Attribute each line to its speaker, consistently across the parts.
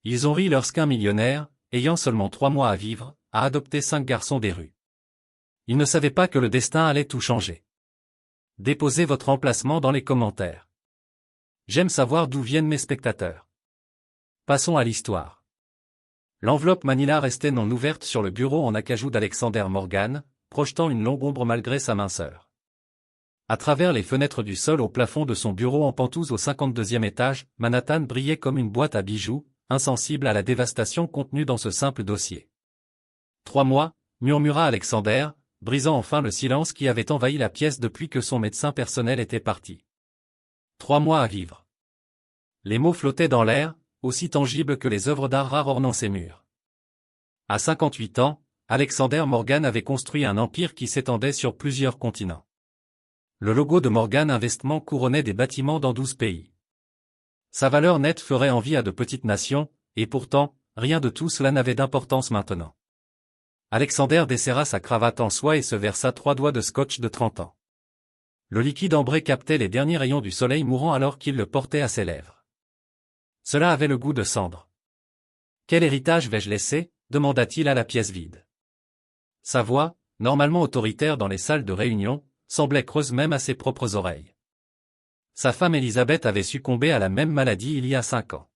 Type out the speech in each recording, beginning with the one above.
Speaker 1: Ils ont ri lorsqu'un millionnaire, ayant seulement 3 mois à vivre, a adopté 5 garçons des rues. Ils ne savaient pas que le destin allait tout changer. Déposez votre emplacement dans les commentaires. J'aime savoir d'où viennent mes spectateurs. Passons à l'histoire. L'enveloppe Manila restait non ouverte sur le bureau en acajou d'Alexander Morgan, projetant une longue ombre malgré sa minceur. À travers les fenêtres du sol au plafond de son bureau en pentouse au 52e étage, Manhattan brillait comme une boîte à bijoux, insensible à la dévastation contenue dans ce simple dossier. 3 mois, murmura Alexander, brisant enfin le silence qui avait envahi la pièce depuis que son médecin personnel était parti. 3 mois à vivre. Les mots flottaient dans l'air, aussi tangibles que les œuvres d'art rares ornant ses murs. À 58 ans, Alexander Morgan avait construit un empire qui s'étendait sur plusieurs continents. Le logo de Morgan Investment couronnait des bâtiments dans 12 pays. Sa valeur nette ferait envie à de petites nations, et pourtant, rien de tout cela n'avait d'importance maintenant. Alexander desserra sa cravate en soie et se versa 3 doigts de scotch de 30 ans. Le liquide ambré captait les derniers rayons du soleil mourant alors qu'il le portait à ses lèvres. Cela avait le goût de cendre. Quel héritage vais-je laisser ? Demanda-t-il à la pièce vide. Sa voix, normalement autoritaire dans les salles de réunion, semblait creuse même à ses propres oreilles. Sa femme Elisabeth avait succombé à la même maladie il y a 5 ans.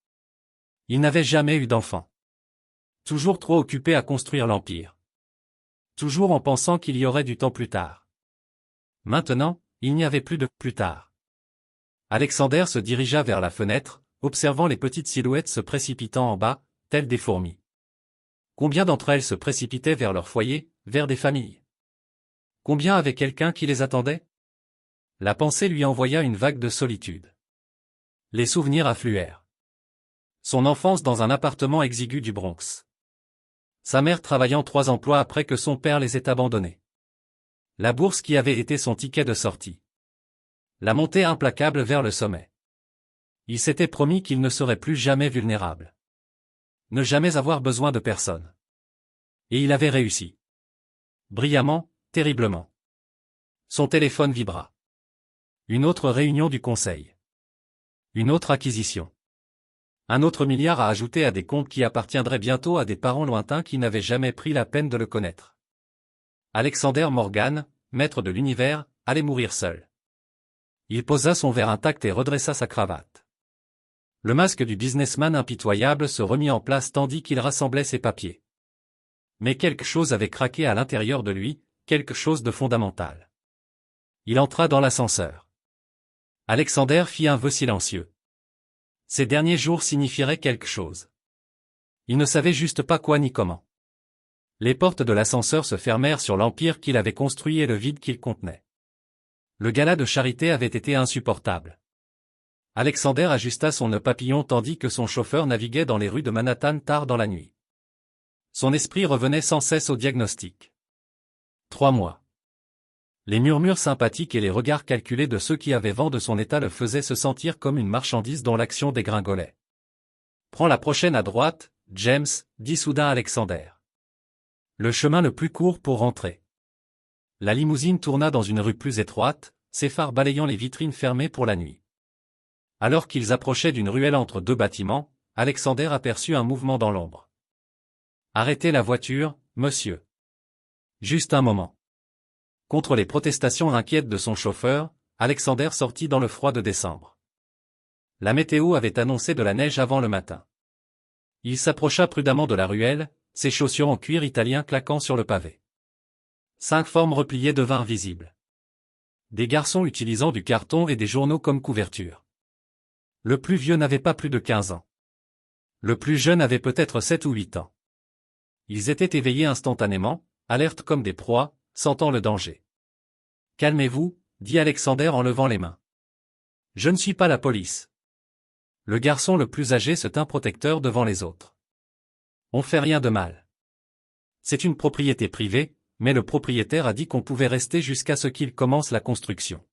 Speaker 1: Il n'avait jamais eu d'enfant. Toujours trop occupé à construire l'empire. Toujours en pensant qu'il y aurait du temps plus tard. Maintenant, il n'y avait plus de plus tard. Alexander se dirigea vers la fenêtre, observant les petites silhouettes se précipitant en bas, telles des fourmis. Combien d'entre elles se précipitaient vers leur foyer, vers des familles? Combien avaient quelqu'un qui les attendait? La pensée lui envoya une vague de solitude. Les souvenirs affluèrent. Son enfance dans un appartement exigu du Bronx. Sa mère travaillant 3 emplois après que son père les ait abandonnés. La bourse qui avait été son ticket de sortie. La montée implacable vers le sommet. Il s'était promis qu'il ne serait plus jamais vulnérable. Ne jamais avoir besoin de personne. Et il avait réussi. Brillamment, terriblement. Son téléphone vibra. Une autre réunion du conseil. Une autre acquisition. Un autre milliard à ajouter à des comptes qui appartiendraient bientôt à des parents lointains qui n'avaient jamais pris la peine de le connaître. Alexander Morgan, maître de l'univers, allait mourir seul. Il posa son verre intact et redressa sa cravate. Le masque du businessman impitoyable se remit en place tandis qu'il rassemblait ses papiers. Mais quelque chose avait craqué à l'intérieur de lui, quelque chose de fondamental. Il entra dans l'ascenseur. Alexander fit un vœu silencieux. Ces derniers jours signifieraient quelque chose. Il ne savait juste pas quoi ni comment. Les portes de l'ascenseur se fermèrent sur l'empire qu'il avait construit et le vide qu'il contenait. Le gala de charité avait été insupportable. Alexander ajusta son nœud papillon tandis que son chauffeur naviguait dans les rues de Manhattan tard dans la nuit. Son esprit revenait sans cesse au diagnostic. 3 mois. Les murmures sympathiques et les regards calculés de ceux qui avaient vent de son état le faisaient se sentir comme une marchandise dont l'action dégringolait. Prends la prochaine à droite, James, dit soudain Alexander. Le chemin le plus court pour rentrer. La limousine tourna dans une rue plus étroite, ses phares balayant les vitrines fermées pour la nuit. Alors qu'ils approchaient d'une ruelle entre 2 bâtiments, Alexander aperçut un mouvement dans l'ombre. Arrêtez la voiture, monsieur. Juste un moment. Contre les protestations inquiètes de son chauffeur, Alexander sortit dans le froid de décembre. La météo avait annoncé de la neige avant le matin. Il s'approcha prudemment de la ruelle, ses chaussures en cuir italien claquant sur le pavé. 5 formes repliées devinrent visibles. Des garçons utilisant du carton et des journaux comme couverture. Le plus vieux n'avait pas plus de 15 ans. Le plus jeune avait peut-être 7 ou 8 ans. Ils étaient éveillés instantanément, alertes comme des proies, sentant le danger. « Calmez-vous, » dit Alexander en levant les mains. « Je ne suis pas la police. » Le garçon le plus âgé se tint protecteur devant les autres. « On fait rien de mal. C'est une propriété privée, mais le propriétaire a dit qu'on pouvait rester jusqu'à ce qu'il commence la construction. »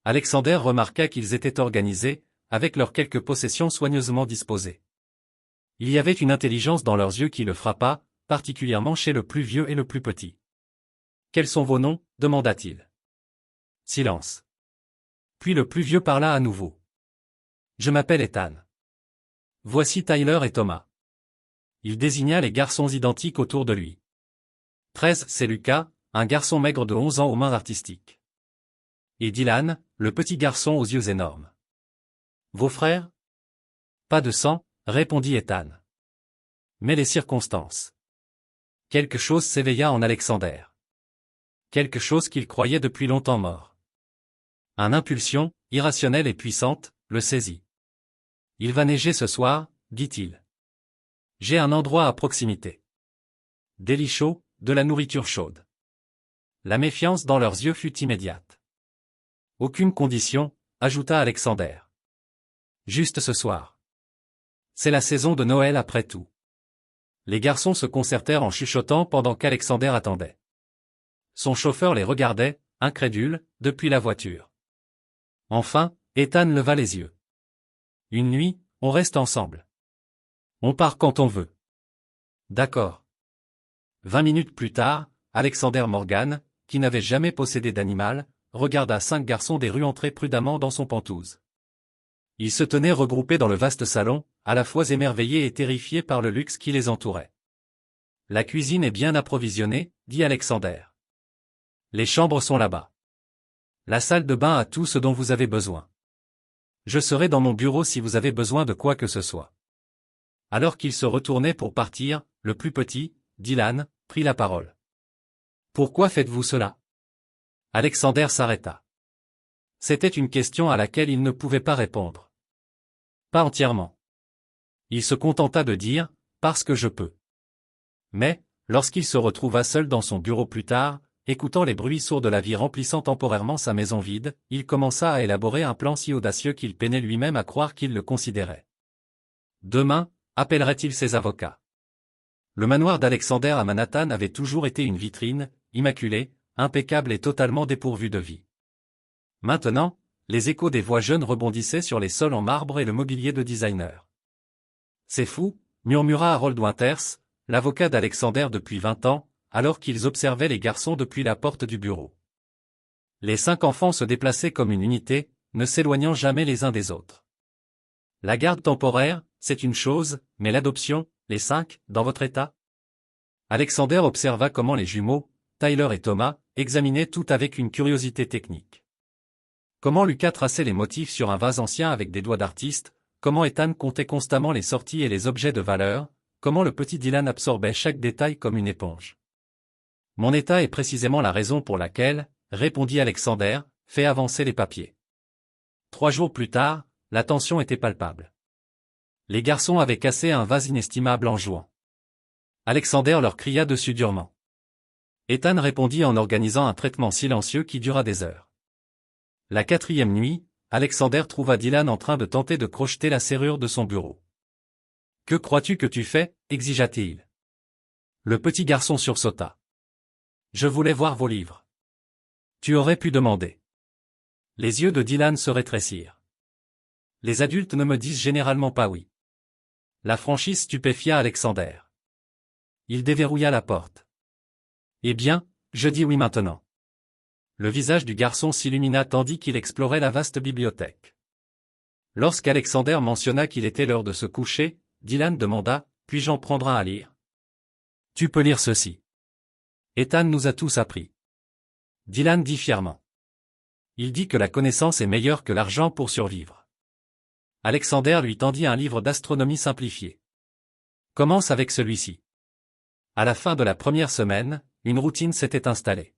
Speaker 1: Alexander remarqua qu'ils étaient organisés, avec leurs quelques possessions soigneusement disposées. Il y avait une intelligence dans leurs yeux qui le frappa, particulièrement chez le plus vieux et le plus petit. « Quels sont vos noms » demanda-t-il. Silence. Puis le plus vieux parla à nouveau. « Je m'appelle Ethan. » Voici Tyler et Thomas. Il désigna les garçons identiques autour de lui. 13, c'est Lucas, un garçon maigre de 11 ans aux mains artistiques. Et Dylan, le petit garçon aux yeux énormes. Vos frères? Pas de sang, répondit Ethan. Mais les circonstances. Quelque chose s'éveilla en Alexander. Quelque chose qu'il croyait depuis longtemps mort. Une impulsion, irrationnelle et puissante, le saisit. Il va neiger ce soir, dit-il. J'ai un endroit à proximité. Des lits chauds, de la nourriture chaude. La méfiance dans leurs yeux fut immédiate. Aucune condition, ajouta Alexander. Juste ce soir. C'est la saison de Noël après tout. Les garçons se concertèrent en chuchotant pendant qu'Alexander attendait. Son chauffeur les regardait, incrédule, depuis la voiture. Enfin, Ethan leva les yeux. Une nuit, on reste ensemble. On part quand on veut. D'accord. 20 minutes plus tard, Alexander Morgan, qui n'avait jamais possédé d'animal, regarda 5 garçons des rues entrer prudemment dans son penthouse. Ils se tenaient regroupés dans le vaste salon, à la fois émerveillés et terrifiés par le luxe qui les entourait. La cuisine est bien approvisionnée, dit Alexander. Les chambres sont là-bas. La salle de bain a tout ce dont vous avez besoin. Je serai dans mon bureau si vous avez besoin de quoi que ce soit. Alors qu'ils se retournaient pour partir, le plus petit, Dylan, prit la parole. Pourquoi faites-vous cela? Alexander s'arrêta. C'était une question à laquelle il ne pouvait pas répondre. Pas entièrement. Il se contenta de dire, parce que je peux. Mais, lorsqu'il se retrouva seul dans son bureau plus tard, écoutant les bruits sourds de la vie remplissant temporairement sa maison vide, il commença à élaborer un plan si audacieux qu'il peinait lui-même à croire qu'il le considérait. Demain, appellerait-il ses avocats? Le manoir d'Alexander à Manhattan avait toujours été une vitrine, immaculée, impeccable et totalement dépourvue de vie. Maintenant, les échos des voix jeunes rebondissaient sur les sols en marbre et le mobilier de designer. C'est fou, murmura Harold Winters, l'avocat d'Alexander depuis 20 ans, alors qu'ils observaient les garçons depuis la porte du bureau. Les 5 enfants se déplaçaient comme une unité, ne s'éloignant jamais les uns des autres. La garde temporaire, c'est une chose, mais l'adoption, les 5, dans votre état? Alexander observa comment les jumeaux, Tyler et Thomas, examinaient tout avec une curiosité technique. Comment Lucas traçait les motifs sur un vase ancien avec des doigts d'artiste, comment Ethan comptait constamment les sorties et les objets de valeur, comment le petit Dylan absorbait chaque détail comme une éponge. Mon état est précisément la raison pour laquelle, répondit Alexander, fait avancer les papiers. 3 jours plus tard, la tension était palpable. Les garçons avaient cassé un vase inestimable en jouant. Alexander leur cria dessus durement. Ethan répondit en organisant un traitement silencieux qui dura des heures. La 4e nuit, Alexander trouva Dylan en train de tenter de crocheter la serrure de son bureau. « Que crois-tu que tu fais » exigea-t-il. Le petit garçon sursauta. « Je voulais voir vos livres. » Tu aurais pu demander. Les yeux de Dylan se rétrécirent. Les adultes ne me disent généralement pas oui. La franchise stupéfia Alexander. Il déverrouilla la porte. Eh bien, je dis oui maintenant. Le visage du garçon s'illumina tandis qu'il explorait la vaste bibliothèque. Lorsqu'Alexander mentionna qu'il était l'heure de se coucher, Dylan demanda, puis-je en prendre un à lire? Tu peux lire ceci. Ethan nous a tous appris. Dylan dit fièrement. Il dit que la connaissance est meilleure que l'argent pour survivre. Alexander lui tendit un livre d'astronomie simplifié. Commence avec celui-ci. À la fin de la première semaine, une routine s'était installée.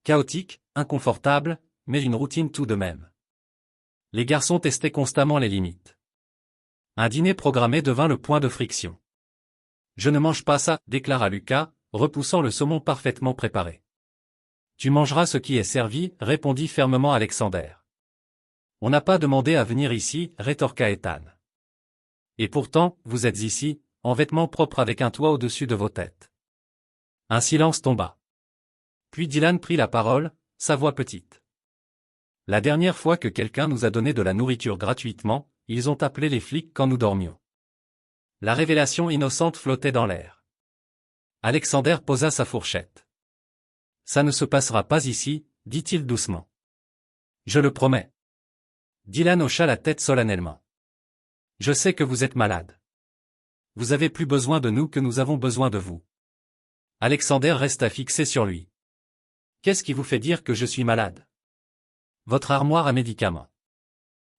Speaker 1: Chaotique, inconfortable, mais une routine tout de même. Les garçons testaient constamment les limites. Un dîner programmé devint le point de friction. Je ne mange pas ça, déclara Lucas, repoussant le saumon parfaitement préparé. Tu mangeras ce qui est servi, répondit fermement Alexander. On n'a pas demandé à venir ici, rétorqua Ethan. Et pourtant, vous êtes ici, en vêtements propres avec un toit au-dessus de vos têtes. Un silence tomba. Puis Dylan prit la parole, sa voix petite. La dernière fois que quelqu'un nous a donné de la nourriture gratuitement, ils ont appelé les flics quand nous dormions. La révélation innocente flottait dans l'air. Alexander posa sa fourchette. Ça ne se passera pas ici, dit-il doucement. Je le promets. Dylan hocha la tête solennellement. Je sais que vous êtes malade. Vous avez plus besoin de nous que nous avons besoin de vous. Alexander resta fixé sur lui. Qu'est-ce qui vous fait dire que je suis malade? Votre armoire à médicaments.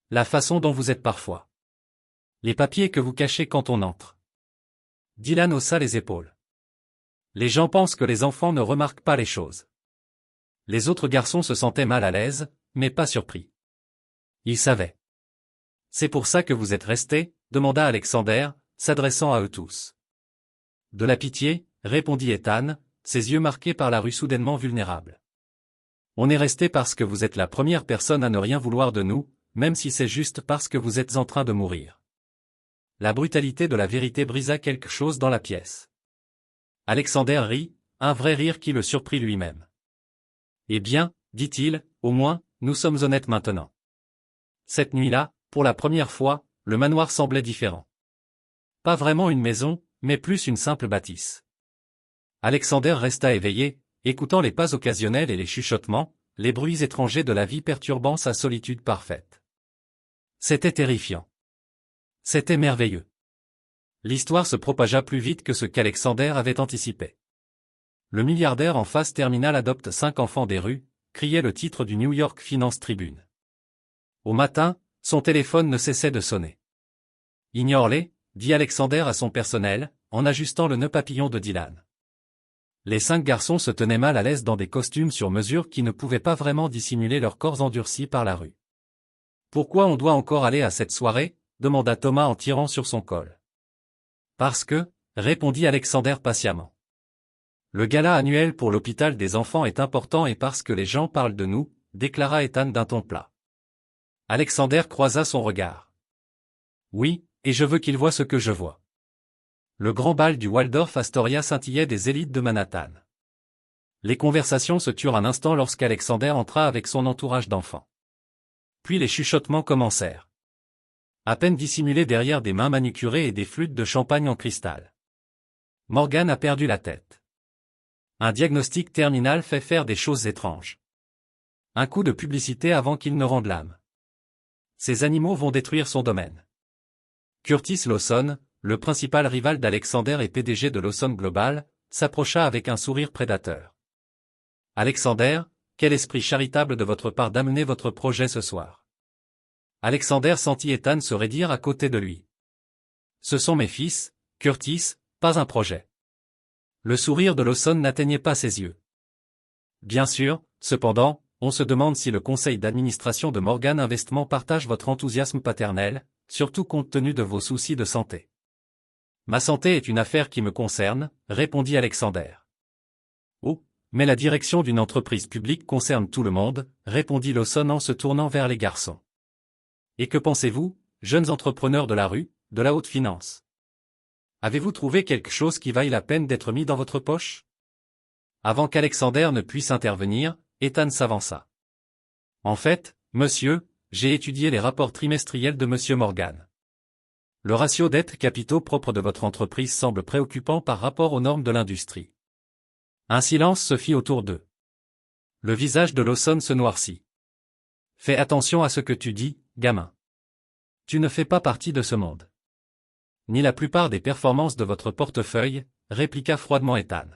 Speaker 1: La façon dont vous êtes parfois. Les papiers que vous cachez quand on entre. Dylan haussa les épaules. Les gens pensent que les enfants ne remarquent pas les choses. Les autres garçons se sentaient mal à l'aise, mais pas surpris. Ils savaient. C'est pour ça que vous êtes restés, demanda Alexander, s'adressant à eux tous. De la pitié, répondit Ethan, ses yeux marqués par la rue soudainement vulnérable. On est resté parce que vous êtes la première personne à ne rien vouloir de nous, même si c'est juste parce que vous êtes en train de mourir. La brutalité de la vérité brisa quelque chose dans la pièce. Alexander rit, un vrai rire qui le surprit lui-même. Eh bien, dit-il, au moins, nous sommes honnêtes maintenant. Cette nuit-là, pour la première fois, le manoir semblait différent. Pas vraiment une maison, mais plus une simple bâtisse. Alexander resta éveillé, écoutant les pas occasionnels et les chuchotements, les bruits étrangers de la vie perturbant sa solitude parfaite. C'était terrifiant. C'était merveilleux. L'histoire se propagea plus vite que ce qu'Alexander avait anticipé. Le milliardaire en phase terminale adopte 5 enfants des rues, criait le titre du New York Finance Tribune. Au matin, son téléphone ne cessait de sonner. Ignore-les, dit Alexander à son personnel, en ajustant le nœud papillon de Dylan. Les 5 garçons se tenaient mal à l'aise dans des costumes sur mesure qui ne pouvaient pas vraiment dissimuler leurs corps endurcis par la rue. Pourquoi on doit encore aller à cette soirée? Demanda Thomas en tirant sur son col. Parce que, répondit Alexander patiemment. Le gala annuel pour l'hôpital des enfants est important et parce que les gens parlent de nous, déclara Ethan d'un ton plat. Alexander croisa son regard. Oui, et je veux qu'il voie ce que je vois. Le grand bal du Waldorf Astoria scintillait des élites de Manhattan. Les conversations se turent un instant lorsqu'Alexander entra avec son entourage d'enfants. Puis les chuchotements commencèrent. À peine dissimulés derrière des mains manucurées et des flûtes de champagne en cristal. Morgan a perdu la tête. Un diagnostic terminal fait faire des choses étranges. Un coup de publicité avant qu'il ne rende l'âme. Ces animaux vont détruire son domaine. Curtis Lawson, le principal rival d'Alexander et PDG de Lawson Global, s'approcha avec un sourire prédateur. Alexander, quel esprit charitable de votre part d'amener votre projet ce soir. Alexander sentit Ethan se raidir à côté de lui. Ce sont mes fils, Curtis, pas un projet. Le sourire de Lawson n'atteignait pas ses yeux. Bien sûr, cependant, on se demande si le conseil d'administration de Morgan Investment partage votre enthousiasme paternel, surtout compte tenu de vos soucis de santé. Ma santé est une affaire qui me concerne, répondit Alexander. Oh, mais la direction d'une entreprise publique concerne tout le monde, répondit Lawson en se tournant vers les garçons. Et que pensez-vous, jeunes entrepreneurs de la rue, de la haute finance? Avez-vous trouvé quelque chose qui vaille la peine d'être mis dans votre poche? Avant qu'Alexander ne puisse intervenir, Ethan s'avança. En fait, monsieur, j'ai étudié les rapports trimestriels de monsieur Morgan. Le ratio dette-capitaux propre de votre entreprise semble préoccupant par rapport aux normes de l'industrie. Un silence se fit autour d'eux. Le visage de Lawson se noircit. Fais attention à ce que tu dis, gamin. Tu ne fais pas partie de ce monde. Ni la plupart des performances de votre portefeuille, répliqua froidement Ethan.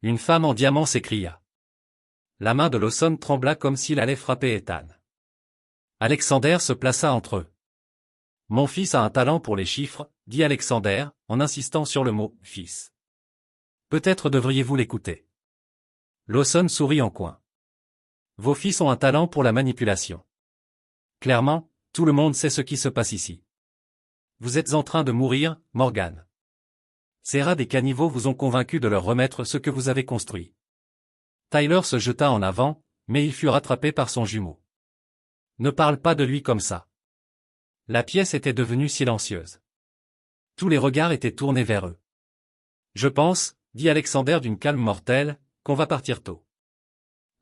Speaker 1: Une femme en diamant s'écria. La main de Lawson trembla comme s'il allait frapper Ethan. Alexander se plaça entre eux. Mon fils a un talent pour les chiffres, dit Alexander, en insistant sur le mot « fils ». Peut-être devriez-vous l'écouter. Lawson sourit en coin. Vos fils ont un talent pour la manipulation. Clairement, tout le monde sait ce qui se passe ici. Vous êtes en train de mourir, Morgan. Ces rats des caniveaux vous ont convaincu de leur remettre ce que vous avez construit. Tyler se jeta en avant, mais il fut rattrapé par son jumeau. Ne parle pas de lui comme ça. La pièce était devenue silencieuse. Tous les regards étaient tournés vers eux. Je pense, dit Alexander d'une calme mortelle, qu'on va partir tôt.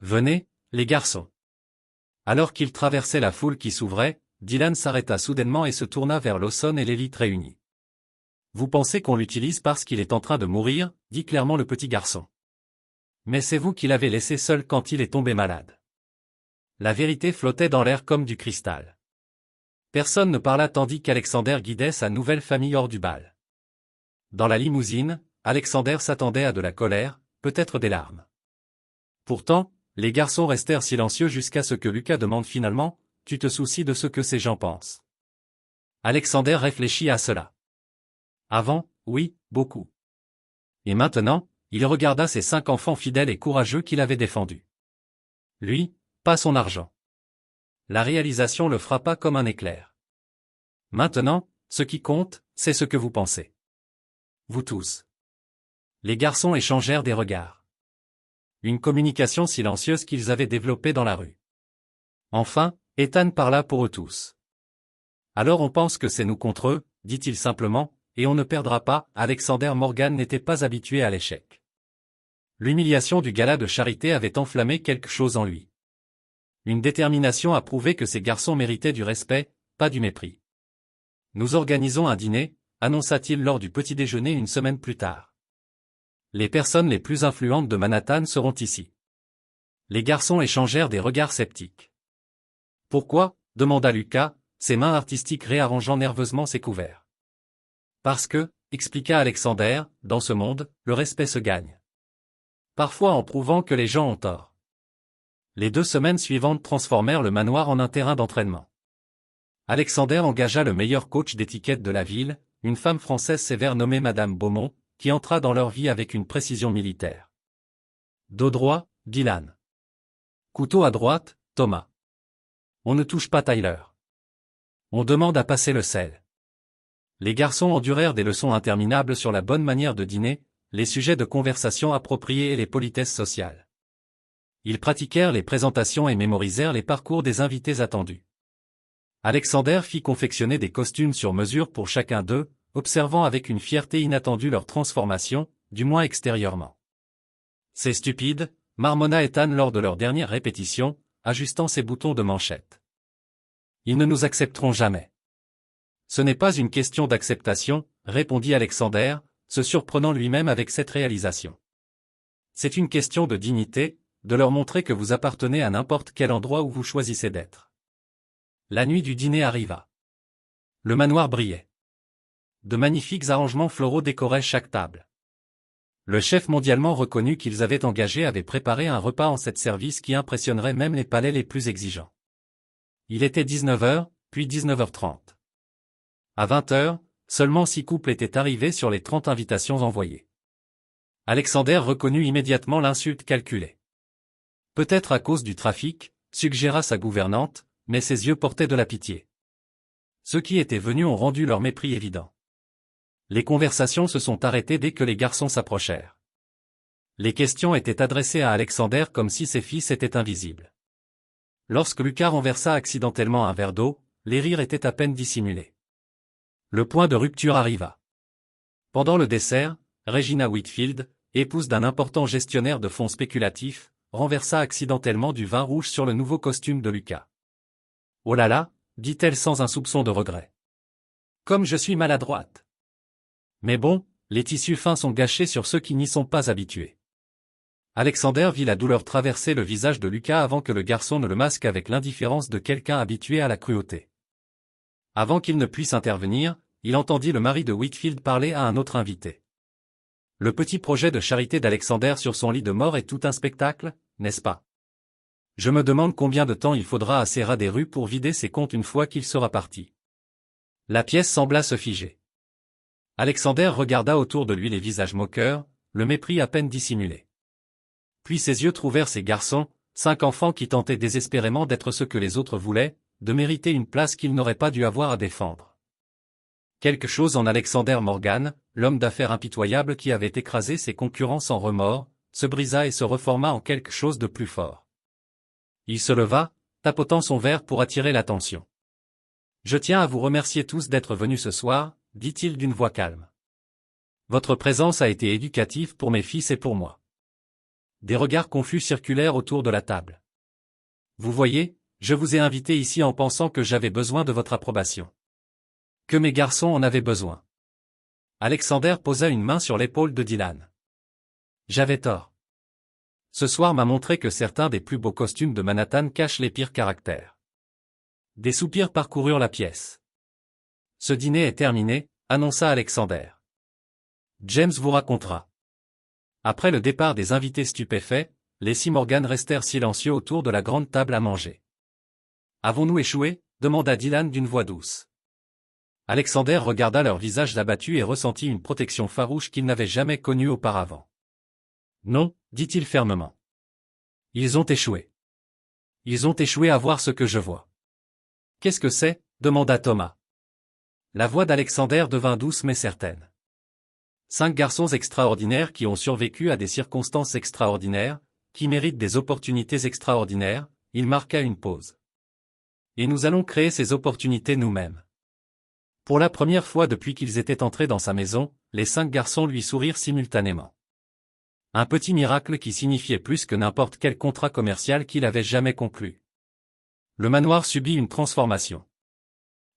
Speaker 1: Venez, les garçons. Alors qu'ils traversaient la foule qui s'ouvrait, Dylan s'arrêta soudainement et se tourna vers Lawson et l'élite réunie. Vous pensez qu'on l'utilise parce qu'il est en train de mourir, dit clairement le petit garçon. Mais c'est vous qui l'avez laissé seul quand il est tombé malade. La vérité flottait dans l'air comme du cristal. Personne ne parla tandis qu'Alexander guidait sa nouvelle famille hors du bal. Dans la limousine, Alexander s'attendait à de la colère, peut-être des larmes. Pourtant, les garçons restèrent silencieux jusqu'à ce que Lucas demande finalement « Tu te soucies de ce que ces gens pensent ?» Alexander réfléchit à cela. Avant, oui, beaucoup. Et maintenant, il regarda ses 5 enfants fidèles et courageux qu'il avait défendus. Lui, pas son argent. La réalisation le frappa comme un éclair. Maintenant, ce qui compte, c'est ce que vous pensez. Vous tous. Les garçons échangèrent des regards. Une communication silencieuse qu'ils avaient développée dans la rue. Enfin, Ethan parla pour eux tous. Alors on pense que c'est nous contre eux, dit-il simplement, et on ne perdra pas. Alexander Morgan n'était pas habitué à l'échec. L'humiliation du gala de charité avait enflammé quelque chose en lui. Une détermination à prouver que ces garçons méritaient du respect, pas du mépris. Nous organisons un dîner, annonça-t-il lors du petit déjeuner une semaine plus tard. Les personnes les plus influentes de Manhattan seront ici. Les garçons échangèrent des regards sceptiques. Pourquoi ? Demanda Lucas, ses mains artistiques réarrangeant nerveusement ses couverts. Parce que, expliqua Alexander, dans ce monde, le respect se gagne. Parfois en prouvant que les gens ont tort. Les 2 semaines suivantes transformèrent le manoir en un terrain d'entraînement. Alexander engagea le meilleur coach d'étiquette de la ville, une femme française sévère nommée Madame Beaumont, qui entra dans leur vie avec une précision militaire. Dos droit, Dylan. Couteau à droite, Thomas. On ne touche pas Tyler. On demande à passer le sel. Les garçons endurèrent des leçons interminables sur la bonne manière de dîner, les sujets de conversation appropriés et les politesses sociales. Ils pratiquèrent les présentations et mémorisèrent les parcours des invités attendus. Alexander fit confectionner des costumes sur mesure pour chacun d'eux, observant avec une fierté inattendue leur transformation, du moins extérieurement. C'est stupide, marmonna Ethan lors de leur dernière répétition, ajustant ses boutons de manchette. Ils ne nous accepteront jamais. Ce n'est pas une question d'acceptation, répondit Alexander, se surprenant lui-même avec cette réalisation. C'est une question de dignité, de leur montrer que vous appartenez à n'importe quel endroit où vous choisissez d'être. La nuit du dîner arriva. Le manoir brillait. De magnifiques arrangements floraux décoraient chaque table. Le chef mondialement reconnu qu'ils avaient engagé avait préparé un repas en 7 services qui impressionnerait même les palais les plus exigeants. Il était 19h, puis 19h30. À 20h, seulement 6 couples étaient arrivés sur les 30 invitations envoyées. Alexander reconnut immédiatement l'insulte calculée. Peut-être à cause du trafic, suggéra sa gouvernante, mais ses yeux portaient de la pitié. Ceux qui étaient venus ont rendu leur mépris évident. Les conversations se sont arrêtées dès que les garçons s'approchèrent. Les questions étaient adressées à Alexander comme si ses fils étaient invisibles. Lorsque Lucas renversa accidentellement un verre d'eau, les rires étaient à peine dissimulés. Le point de rupture arriva. Pendant le dessert, Regina Whitfield, épouse d'un important gestionnaire de fonds spéculatifs, renversa accidentellement du vin rouge sur le nouveau costume de Lucas. « Oh là là !» dit-elle sans un soupçon de regret. « Comme je suis maladroite !» Mais bon, les tissus fins sont gâchés sur ceux qui n'y sont pas habitués. Alexander vit la douleur traverser le visage de Lucas avant que le garçon ne le masque avec l'indifférence de quelqu'un habitué à la cruauté. Avant qu'il ne puisse intervenir, il entendit le mari de Whitfield parler à un autre invité. Le petit projet de charité d'Alexander sur son lit de mort est tout un spectacle, n'est-ce pas? Je me demande combien de temps il faudra à ces rats des rues pour vider ses comptes une fois qu'il sera parti. La pièce sembla se figer. Alexander regarda autour de lui les visages moqueurs, le mépris à peine dissimulé. Puis ses yeux trouvèrent ces garçons, 5 enfants qui tentaient désespérément d'être ce que les autres voulaient, de mériter une place qu'ils n'auraient pas dû avoir à défendre. Quelque chose en Alexander Morgan, l'homme d'affaires impitoyable qui avait écrasé ses concurrents sans remords, se brisa et se reforma en quelque chose de plus fort. Il se leva, tapotant son verre pour attirer l'attention. « Je tiens à vous remercier tous d'être venus ce soir, » dit-il d'une voix calme. « Votre présence a été éducative pour mes fils et pour moi. » Des regards confus circulèrent autour de la table. « Vous voyez, je vous ai invité ici en pensant que j'avais besoin de votre approbation. Que mes garçons en avaient besoin. » Alexander posa une main sur l'épaule de Dylan. « J'avais tort. Ce soir m'a montré que certains des plus beaux costumes de Manhattan cachent les pires caractères. Des soupirs parcoururent la pièce. Ce dîner est terminé, annonça Alexander. James vous racontera. Après le départ des invités stupéfaits, les six Morgan restèrent silencieux autour de la grande table à manger. Avons-nous échoué? Demanda Dylan d'une voix douce. Alexander regarda leurs visages abattus et ressentit une protection farouche qu'il n'avait jamais connue auparavant. Non, dit-il fermement. Ils ont échoué. Ils ont échoué à voir ce que je vois. Qu'est-ce que c'est? Demanda Thomas. La voix d'Alexander devint douce mais certaine. 5 garçons extraordinaires qui ont survécu à des circonstances extraordinaires, qui méritent des opportunités extraordinaires, il marqua une pause. Et nous allons créer ces opportunités nous-mêmes. Pour la première fois depuis qu'ils étaient entrés dans sa maison, les 5 garçons lui sourirent simultanément. Un petit miracle qui signifiait plus que n'importe quel contrat commercial qu'il avait jamais conclu. Le manoir subit une transformation.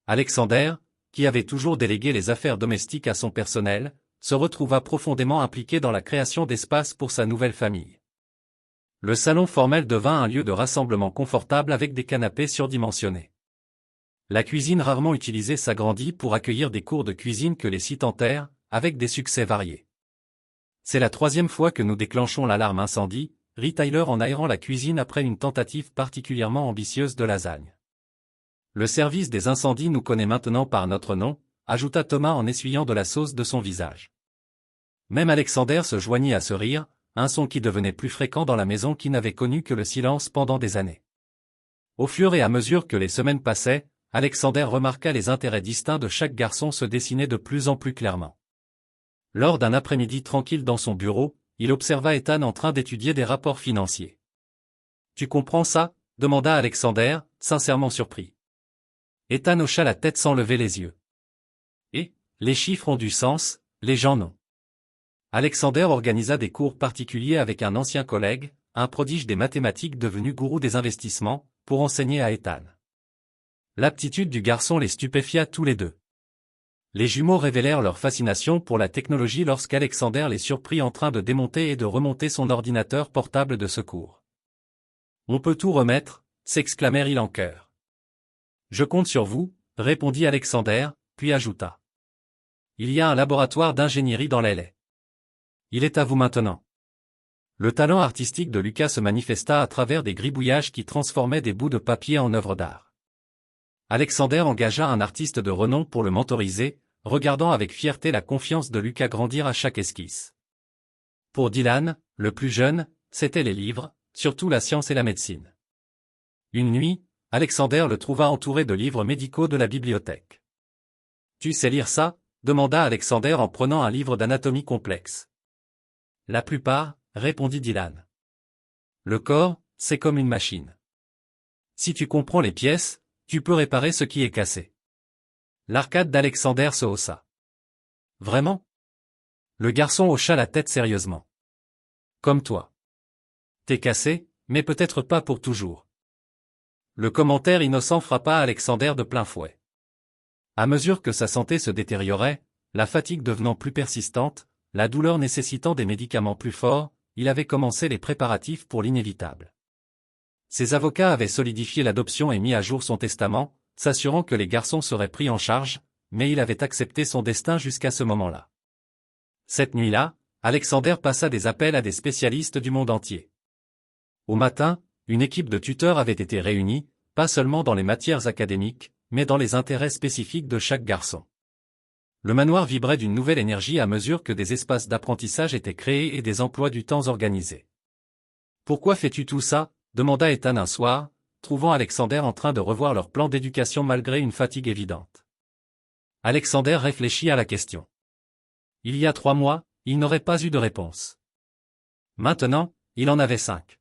Speaker 1: Alexander, qui avait toujours délégué les affaires domestiques à son personnel, se retrouva profondément impliqué dans la création d'espace pour sa nouvelle famille. Le salon formel devint un lieu de rassemblement confortable avec des canapés surdimensionnés. La cuisine rarement utilisée s'agrandit pour accueillir des cours de cuisine que les six tentèrent, avec des succès variés. C'est la 3e fois que nous déclenchons l'alarme incendie, rit Tyler en aérant la cuisine après une tentative particulièrement ambitieuse de lasagne. Le service des incendies nous connaît maintenant par notre nom, ajouta Thomas en essuyant de la sauce de son visage. Même Alexander se joignit à ce rire, un son qui devenait plus fréquent dans la maison qui n'avait connu que le silence pendant des années. Au fur et à mesure que les semaines passaient, Alexander remarqua les intérêts distincts de chaque garçon se dessiner de plus en plus clairement. Lors d'un après-midi tranquille dans son bureau, il observa Ethan en train d'étudier des rapports financiers. « Tu comprends ça ?» demanda Alexander, sincèrement surpris. Ethan hocha la tête sans lever les yeux. « Et, les chiffres ont du sens, les gens non. » Alexander organisa des cours particuliers avec un ancien collègue, un prodige des mathématiques devenu gourou des investissements, pour enseigner à Ethan. L'aptitude du garçon les stupéfia tous les deux. Les jumeaux révélèrent leur fascination pour la technologie lorsqu'Alexander les surprit en train de démonter et de remonter son ordinateur portable de secours. « On peut tout remettre » s'exclamèrent-ils en chœur. « Je compte sur vous » répondit Alexander, puis ajouta. « Il y a un laboratoire d'ingénierie dans l'aile. Il est à vous maintenant. » Le talent artistique de Lucas se manifesta à travers des gribouillages qui transformaient des bouts de papier en œuvres d'art. Alexander engagea un artiste de renom pour le mentoriser, regardant avec fierté la confiance de Lucas grandir à chaque esquisse. Pour Dylan, le plus jeune, c'étaient les livres, surtout la science et la médecine. Une nuit, Alexander le trouva entouré de livres médicaux de la bibliothèque. « Tu sais lire ça ?» demanda Alexander en prenant un livre d'anatomie complexe. « La plupart » répondit Dylan. « Le corps, c'est comme une machine. Si tu comprends les pièces, tu peux réparer ce qui est cassé. » L'arcade d'Alexander se haussa. « Vraiment ?» Le garçon hocha la tête sérieusement. « Comme toi. T'es cassé, mais peut-être pas pour toujours. » Le commentaire innocent frappa Alexander de plein fouet. À mesure que sa santé se détériorait, la fatigue devenant plus persistante, la douleur nécessitant des médicaments plus forts, il avait commencé les préparatifs pour l'inévitable. Ses avocats avaient solidifié l'adoption et mis à jour son testament, s'assurant que les garçons seraient pris en charge, mais il avait accepté son destin jusqu'à ce moment-là. Cette nuit-là, Alexander passa des appels à des spécialistes du monde entier. Au matin, une équipe de tuteurs avait été réunie, pas seulement dans les matières académiques, mais dans les intérêts spécifiques de chaque garçon. Le manoir vibrait d'une nouvelle énergie à mesure que des espaces d'apprentissage étaient créés et des emplois du temps organisés. « Pourquoi fais-tu tout ça ?» demanda Ethan un soir, trouvant Alexander en train de revoir leur plan d'éducation malgré une fatigue évidente. Alexander réfléchit à la question. Il y a 3 mois, il n'aurait pas eu de réponse. Maintenant, il en avait 5.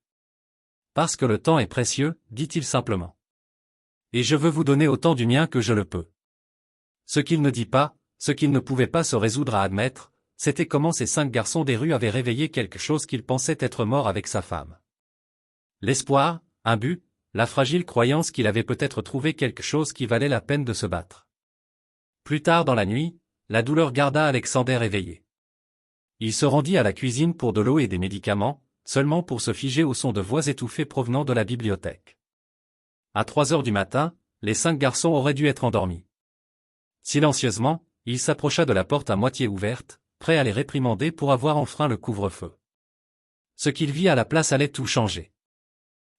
Speaker 1: Parce que le temps est précieux, dit-il simplement. Et je veux vous donner autant du mien que je le peux. Ce qu'il ne dit pas, ce qu'il ne pouvait pas se résoudre à admettre, c'était comment ces 5 garçons des rues avaient réveillé quelque chose qu'il pensait être mort avec sa femme. L'espoir, un but, la fragile croyance qu'il avait peut-être trouvé quelque chose qui valait la peine de se battre. Plus tard dans la nuit, la douleur garda Alexander éveillé. Il se rendit à la cuisine pour de l'eau et des médicaments, seulement pour se figer au son de voix étouffées provenant de la bibliothèque. À 3 heures du matin, les 5 garçons auraient dû être endormis. Silencieusement, il s'approcha de la porte à moitié ouverte, prêt à les réprimander pour avoir enfreint le couvre-feu. Ce qu'il vit à la place allait tout changer.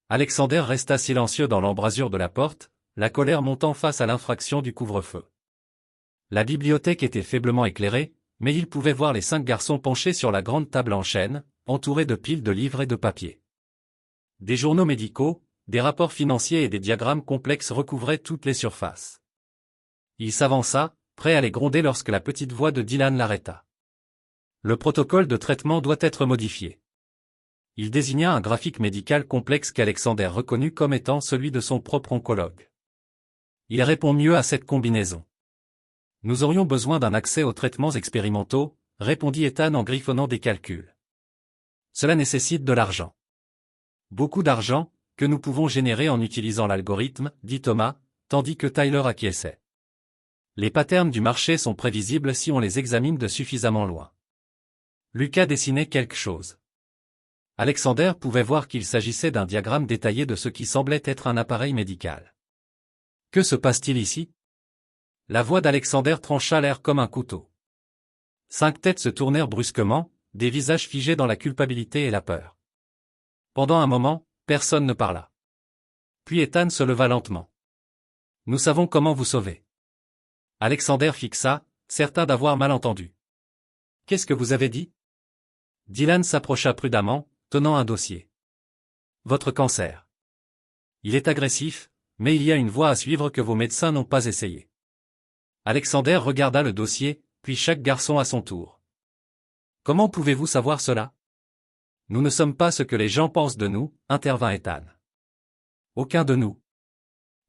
Speaker 1: Alexander resta silencieux dans l'embrasure de la porte, la colère montant face à l'infraction du couvre-feu. La bibliothèque était faiblement éclairée, mais il pouvait voir les 5 garçons penchés sur la grande table en chêne, entourés de piles de livres et de papiers. Des journaux médicaux, des rapports financiers et des diagrammes complexes recouvraient toutes les surfaces. Il s'avança, prêt à les gronder lorsque la petite voix de Dylan l'arrêta. Le protocole de traitement doit être modifié. Il désigna un graphique médical complexe qu'Alexander reconnut comme étant celui de son propre oncologue. Il répond mieux à cette combinaison. Nous aurions besoin d'un accès aux traitements expérimentaux, répondit Ethan en griffonnant des calculs. Cela nécessite de l'argent. Beaucoup d'argent, que nous pouvons générer en utilisant l'algorithme, dit Thomas, tandis que Tyler acquiesçait. Les patterns du marché sont prévisibles si on les examine de suffisamment loin. Lucas dessinait quelque chose. Alexander pouvait voir qu'il s'agissait d'un diagramme détaillé de ce qui semblait être un appareil médical. Que se passe-t-il ici? La voix d'Alexander trancha l'air comme un couteau. 5 têtes se tournèrent brusquement, des visages figés dans la culpabilité et la peur. Pendant un moment, personne ne parla. Puis Ethan se leva lentement. Nous savons comment vous sauver. Alexander fixa, certain d'avoir mal entendu. Qu'est-ce que vous avez dit? Dylan s'approcha prudemment, tenant un dossier. Votre cancer. Il est agressif, mais il y a une voie à suivre que vos médecins n'ont pas essayé. Alexander regarda le dossier, puis chaque garçon à son tour. Comment pouvez-vous savoir cela? Nous ne sommes pas ce que les gens pensent de nous, intervint Ethan. Aucun de nous.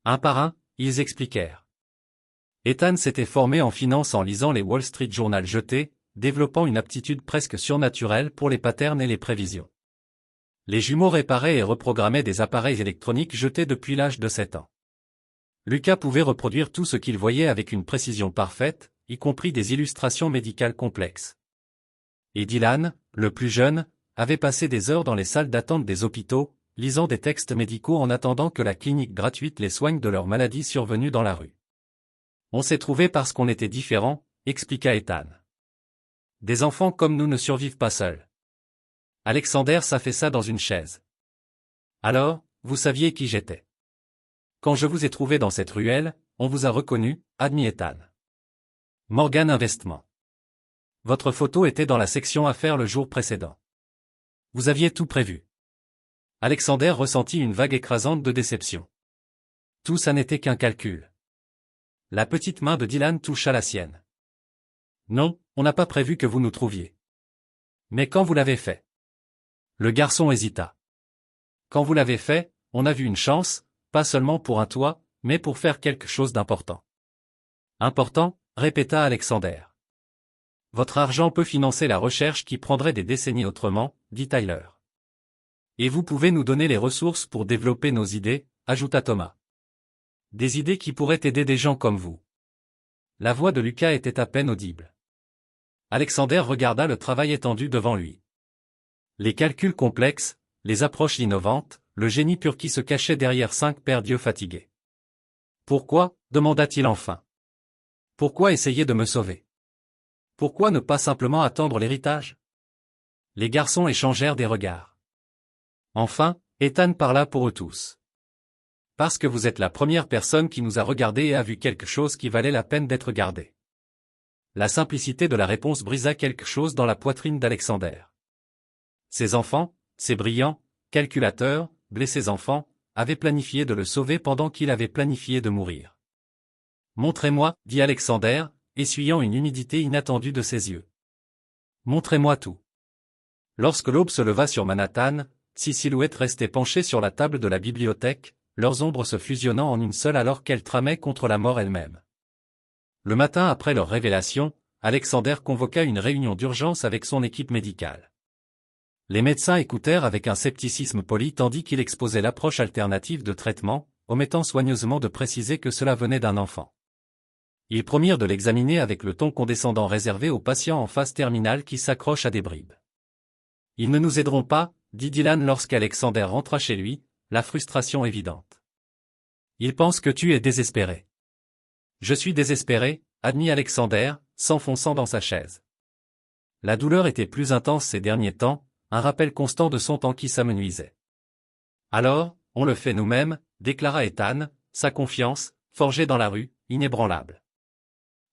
Speaker 1: Un par un, ils expliquèrent. Ethan s'était formé en finance en lisant les Wall Street Journal jetés, développant une aptitude presque surnaturelle pour les patterns et les prévisions. Les jumeaux réparaient et reprogrammaient des appareils électroniques jetés depuis l'âge de 7 ans. Lucas pouvait reproduire tout ce qu'il voyait avec une précision parfaite, y compris des illustrations médicales complexes. Et Dylan, le plus jeune, avait passé des heures dans les salles d'attente des hôpitaux, lisant des textes médicaux en attendant que la clinique gratuite les soigne de leurs maladies survenues dans la rue. On s'est trouvé parce qu'on était différents, expliqua Ethan. Des enfants comme nous ne survivent pas seuls. Alexander s'affaissa dans une chaise. Alors, vous saviez qui j'étais. Quand je vous ai trouvé dans cette ruelle, on vous a reconnu, admit Ethan. Morgan Investment. Votre photo était dans la section affaires le jour précédent. Vous aviez tout prévu. Alexander ressentit une vague écrasante de déception. Tout ça n'était qu'un calcul. La petite main de Dylan toucha la sienne. Non, on n'a pas prévu que vous nous trouviez. Mais quand vous l'avez fait? Le garçon hésita. Quand vous l'avez fait, on a vu une chance, pas seulement pour un toit, mais pour faire quelque chose d'important. Important, répéta Alexander. Votre argent peut financer la recherche qui prendrait des décennies autrement, dit Tyler. Et vous pouvez nous donner les ressources pour développer nos idées, ajouta Thomas. Des idées qui pourraient aider des gens comme vous. La voix de Lucas était à peine audible. Alexander regarda le travail étendu devant lui. Les calculs complexes, les approches innovantes, le génie pur qui se cachait derrière 5 paires d'yeux fatigués. Pourquoi, demanda-t-il enfin. Pourquoi essayer de me sauver? Pourquoi ne pas simplement attendre l'héritage? Les garçons échangèrent des regards. Enfin, Ethan parla pour eux tous. Parce que vous êtes la première personne qui nous a regardés et a vu quelque chose qui valait la peine d'être gardé. La simplicité de la réponse brisa quelque chose dans la poitrine d'Alexander. Ses enfants, ces brillants, calculateurs, blessés enfants, avaient planifié de le sauver pendant qu'il avait planifié de mourir. Montrez-moi, dit Alexander, essuyant une humidité inattendue de ses yeux. Montrez-moi tout. Lorsque l'aube se leva sur Manhattan, 6 silhouettes restaient penchées sur la table de la bibliothèque, leurs ombres se fusionnant en une seule alors qu'elles tramaient contre la mort elle-même. Le matin après leur révélation, Alexander convoqua une réunion d'urgence avec son équipe médicale. Les médecins écoutèrent avec un scepticisme poli tandis qu'il exposait l'approche alternative de traitement, omettant soigneusement de préciser que cela venait d'un enfant. Ils promirent de l'examiner avec le ton condescendant réservé aux patients en phase terminale qui s'accrochent à des bribes. Ils ne nous aideront pas, dit Dylan lorsqu'Alexander rentra chez lui, la frustration évidente. Il pense que tu es désespéré. Je suis désespéré, admit Alexander, s'enfonçant dans sa chaise. La douleur était plus intense ces derniers temps, un rappel constant de son temps qui s'amenuisait. Alors, on le fait nous-mêmes, déclara Ethan, sa confiance, forgée dans la rue, inébranlable.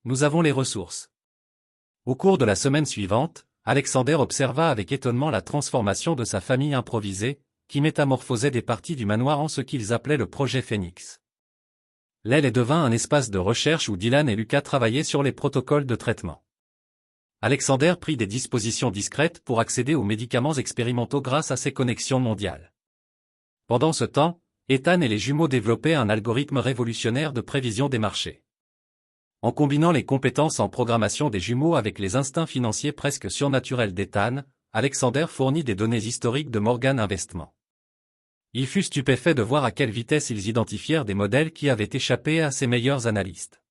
Speaker 1: Nous avons les ressources. Au cours de la semaine suivante, Alexander observa avec étonnement la transformation de sa famille improvisée, qui métamorphosait des parties du manoir en ce qu'ils appelaient le projet Phoenix. L'aile devint un espace de recherche où Dylan et Lucas travaillaient sur les protocoles de traitement. Alexander prit des dispositions discrètes pour accéder aux médicaments expérimentaux grâce à ses connexions mondiales. Pendant ce temps, Ethan et les jumeaux développaient un algorithme révolutionnaire de prévision des marchés. En combinant les compétences en programmation des jumeaux avec les instincts financiers presque surnaturels d'Ethan, Alexander fournit des données historiques de Morgan Investment. Il fut stupéfait de voir à quelle vitesse ils identifièrent des modèles qui avaient échappé à ses meilleurs analystes.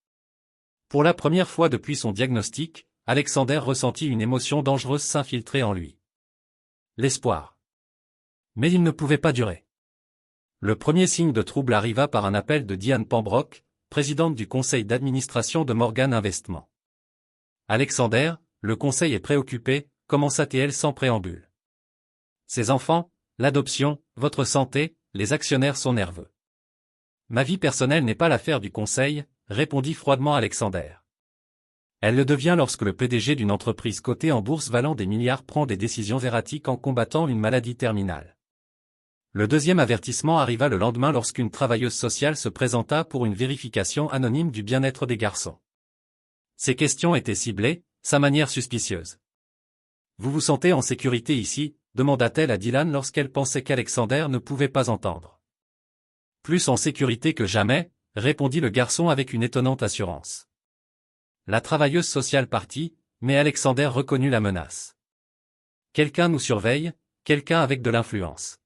Speaker 1: Pour la première fois depuis son diagnostic, Alexander ressentit une émotion dangereuse s'infiltrer en lui. L'espoir. Mais il ne pouvait pas durer. Le premier signe de trouble arriva par un appel de Diane Pembroke, présidente du conseil d'administration de Morgan Investment. Alexander, le conseil est préoccupé, commença-t-elle sans préambule. Ses enfants, l'adoption, votre santé, les actionnaires sont nerveux. Ma vie personnelle n'est pas l'affaire du conseil, répondit froidement Alexander. Elle le devient lorsque le PDG d'une entreprise cotée en bourse valant des milliards prend des décisions erratiques en combattant une maladie terminale. Le deuxième avertissement arriva le lendemain lorsqu'une travailleuse sociale se présenta pour une vérification anonyme du bien-être des garçons. Ses questions étaient ciblées, sa manière suspicieuse. « Vous vous sentez en sécurité ici ?» demanda-t-elle à Dylan lorsqu'elle pensait qu'Alexander ne pouvait pas entendre. « Plus en sécurité que jamais », répondit le garçon avec une étonnante assurance. La travailleuse sociale partit, mais Alexander reconnut la menace. Quelqu'un nous surveille, quelqu'un avec de l'influence.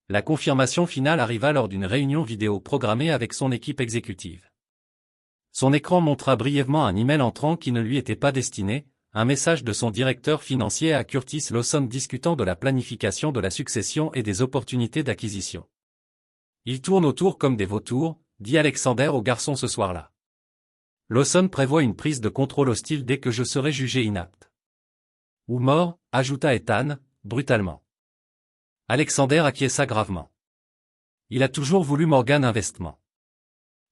Speaker 1: La confirmation finale arriva lors d'une réunion vidéo programmée avec son équipe exécutive. Son écran montra brièvement un email entrant qui ne lui était pas destiné, un message de son directeur financier à Curtis Lawson discutant de la planification de la succession et des opportunités d'acquisition. Ils tournent autour comme des vautours, dit Alexander au garçon ce soir-là. Lawson prévoit une prise de contrôle hostile dès que je serai jugé inapte. Ou mort, ajouta Ethan, brutalement. Alexander acquiesça gravement. Il a toujours voulu Morgan Investment.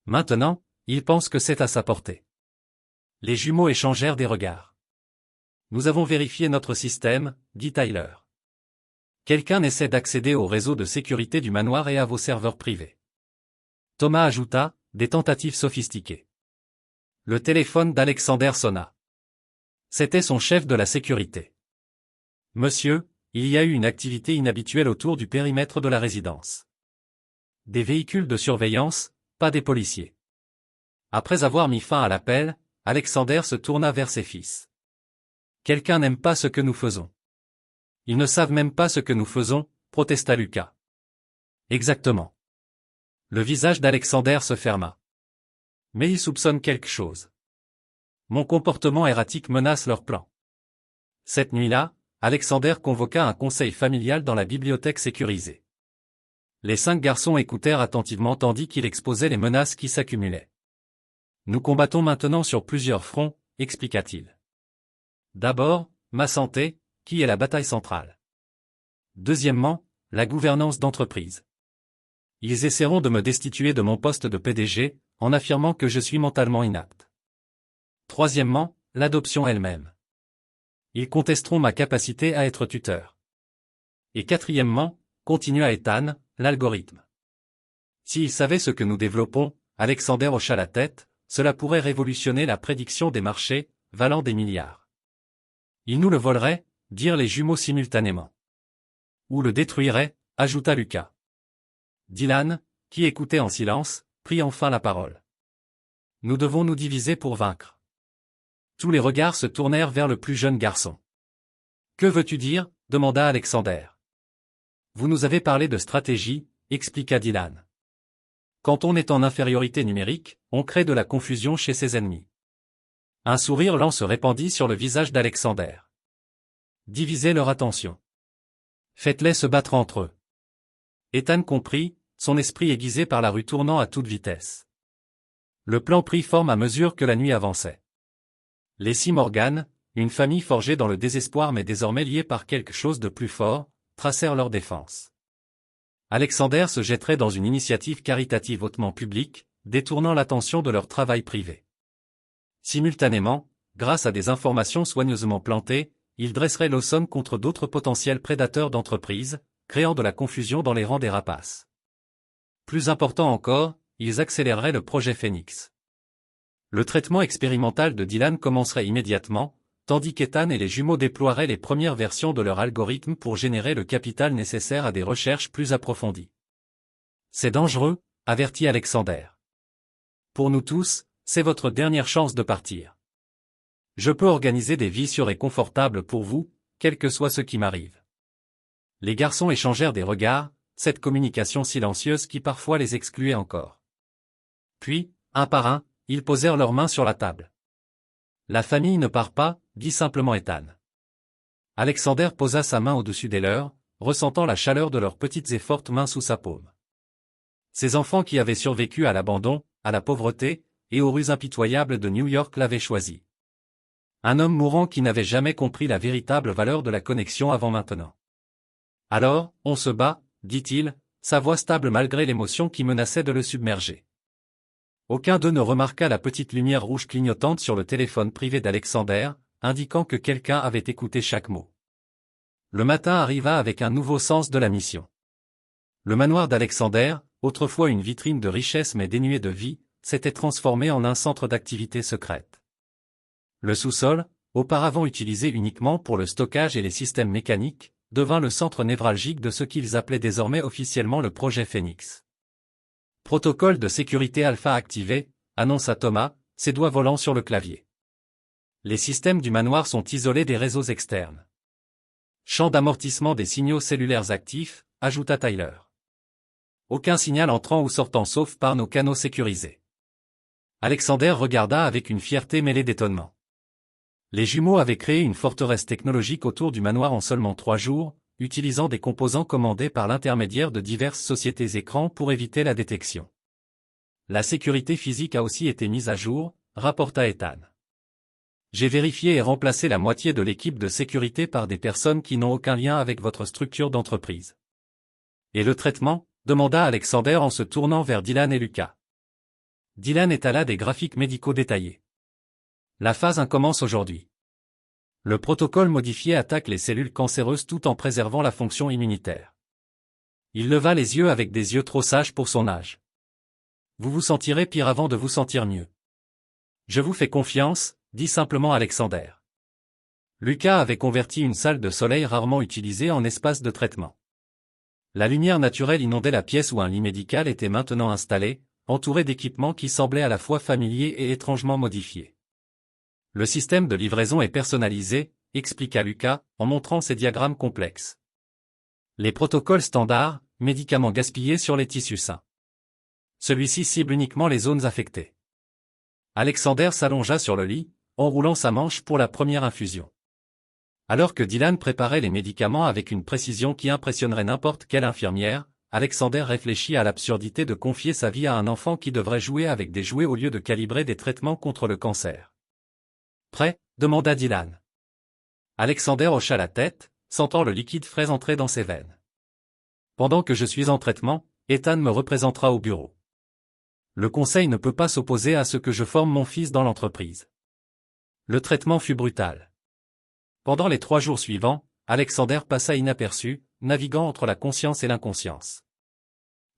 Speaker 1: Maintenant, il pense que c'est à sa portée. Les jumeaux échangèrent des regards. Nous avons vérifié notre système, dit Tyler. Quelqu'un essaie d'accéder au réseau de sécurité du manoir et à vos serveurs privés. Thomas ajouta, des tentatives sophistiquées. Le téléphone d'Alexander sonna. C'était son chef de la sécurité. Monsieur, il y a eu une activité inhabituelle autour du périmètre de la résidence. Des véhicules de surveillance, pas des policiers. Après avoir mis fin à l'appel, Alexander se tourna vers ses fils. Quelqu'un n'aime pas ce que nous faisons. Ils ne savent même pas ce que nous faisons, protesta Lucas. Exactement. Le visage d'Alexander se ferma. Mais ils soupçonnent quelque chose. Mon comportement erratique menace leur plan. Cette nuit-là, Alexander convoqua un conseil familial dans la bibliothèque sécurisée. Les 5 garçons écoutèrent attentivement tandis qu'il exposait les menaces qui s'accumulaient. Nous combattons maintenant sur plusieurs fronts, expliqua-t-il. D'abord, ma santé, qui est la bataille centrale. Deuxièmement, la gouvernance d'entreprise. Ils essaieront de me destituer de mon poste de PDG, en affirmant que je suis mentalement inapte. Troisièmement, l'adoption elle-même. Ils contesteront ma capacité à être tuteur. Et quatrièmement, continua Ethan, l'algorithme. S'ils savaient ce que nous développons, Alexander hocha la tête, cela pourrait révolutionner la prédiction des marchés, valant des milliards. Ils nous le voleraient, dirent les jumeaux simultanément. Ou le détruiraient, ajouta Lucas. Dylan, qui écoutait en silence, prit enfin la parole. Nous devons nous diviser pour vaincre. Tous les regards se tournèrent vers le plus jeune garçon. Que veux-tu dire ? Demanda Alexander. Vous nous avez parlé de stratégie, expliqua Dylan. Quand on est en infériorité numérique, on crée de la confusion chez ses ennemis. Un sourire lent se répandit sur le visage d'Alexander. Divisez leur attention. Faites-les se battre entre eux. Ethan comprit, son esprit aiguisé par la rue tournant à toute vitesse. Le plan prit forme à mesure que la nuit avançait. Les six Morgan, une famille forgée dans le désespoir mais désormais liée par quelque chose de plus fort, tracèrent leur défense. Alexander se jetterait dans une initiative caritative hautement publique, détournant l'attention de leur travail privé. Simultanément, grâce à des informations soigneusement plantées, ils dresseraient Lawson contre d'autres potentiels prédateurs d'entreprises, créant de la confusion dans les rangs des rapaces. Plus important encore, ils accéléreraient le projet Phoenix. Le traitement expérimental de Dylan commencerait immédiatement, tandis qu'Ethan et les jumeaux déploieraient les premières versions de leur algorithme pour générer le capital nécessaire à des recherches plus approfondies. C'est dangereux, avertit Alexander. Pour nous tous, c'est votre dernière chance de partir. Je peux organiser des vies sûres et confortables pour vous, quel que soit ce qui m'arrive. Les garçons échangèrent des regards, cette communication silencieuse qui parfois les excluait encore. Puis, un par un, ils posèrent leurs mains sur la table. La famille ne part pas, dit simplement Ethan. Alexander posa sa main au-dessus des leurs, ressentant la chaleur de leurs petites et fortes mains sous sa paume. Ces enfants qui avaient survécu à l'abandon, à la pauvreté, et aux rues impitoyables de New York l'avaient choisi. Un homme mourant qui n'avait jamais compris la véritable valeur de la connexion avant maintenant. Alors, on se bat, dit-il, sa voix stable malgré l'émotion qui menaçait de le submerger. Aucun d'eux ne remarqua la petite lumière rouge clignotante sur le téléphone privé d'Alexander, indiquant que quelqu'un avait écouté chaque mot. Le matin arriva avec un nouveau sens de la mission. Le manoir d'Alexander, autrefois une vitrine de richesse mais dénuée de vie, s'était transformé en un centre d'activité secrète. Le sous-sol, auparavant utilisé uniquement pour le stockage et les systèmes mécaniques, devint le centre névralgique de ce qu'ils appelaient désormais officiellement le projet Phoenix. Protocole de sécurité alpha activé, annonça Thomas, ses doigts volant sur le clavier. Les systèmes du manoir sont isolés des réseaux externes. Champ d'amortissement des signaux cellulaires actifs, ajouta Tyler. Aucun signal entrant ou sortant sauf par nos canaux sécurisés. Alexander regarda avec une fierté mêlée d'étonnement. Les jumeaux avaient créé une forteresse technologique autour du manoir en seulement 3 jours, utilisant des composants commandés par l'intermédiaire de diverses sociétés écrans pour éviter la détection. La sécurité physique a aussi été mise à jour, rapporta Ethan. J'ai vérifié et remplacé la moitié de l'équipe de sécurité par des personnes qui n'ont aucun lien avec votre structure d'entreprise. Et le traitement ? Demanda Alexander en se tournant vers Dylan et Lucas. Dylan étala des graphiques médicaux détaillés. La phase 1 commence aujourd'hui. Le protocole modifié attaque les cellules cancéreuses tout en préservant la fonction immunitaire. Il leva les yeux avec des yeux trop sages pour son âge. Vous vous sentirez pire avant de vous sentir mieux. Je vous fais confiance, dit simplement Alexander. Lucas avait converti une salle de soleil rarement utilisée en espace de traitement. La lumière naturelle inondait la pièce où un lit médical était maintenant installé, entouré d'équipements qui semblaient à la fois familiers et étrangement modifiés. Le système de livraison est personnalisé, expliqua Lucas, en montrant ses diagrammes complexes. Les protocoles standards, médicaments gaspillés sur les tissus sains. Celui-ci cible uniquement les zones affectées. Alexander s'allongea sur le lit, enroulant sa manche pour la première infusion. Alors que Dylan préparait les médicaments avec une précision qui impressionnerait n'importe quelle infirmière, Alexander réfléchit à l'absurdité de confier sa vie à un enfant qui devrait jouer avec des jouets au lieu de calibrer des traitements contre le cancer. Prêt ? Demanda Dylan. Alexander hocha la tête, sentant le liquide frais entrer dans ses veines. Pendant que je suis en traitement, Ethan me représentera au bureau. Le conseil ne peut pas s'opposer à ce que je forme mon fils dans l'entreprise. Le traitement fut brutal. Pendant les 3 jours suivants, Alexander passa inaperçu, naviguant entre la conscience et l'inconscience.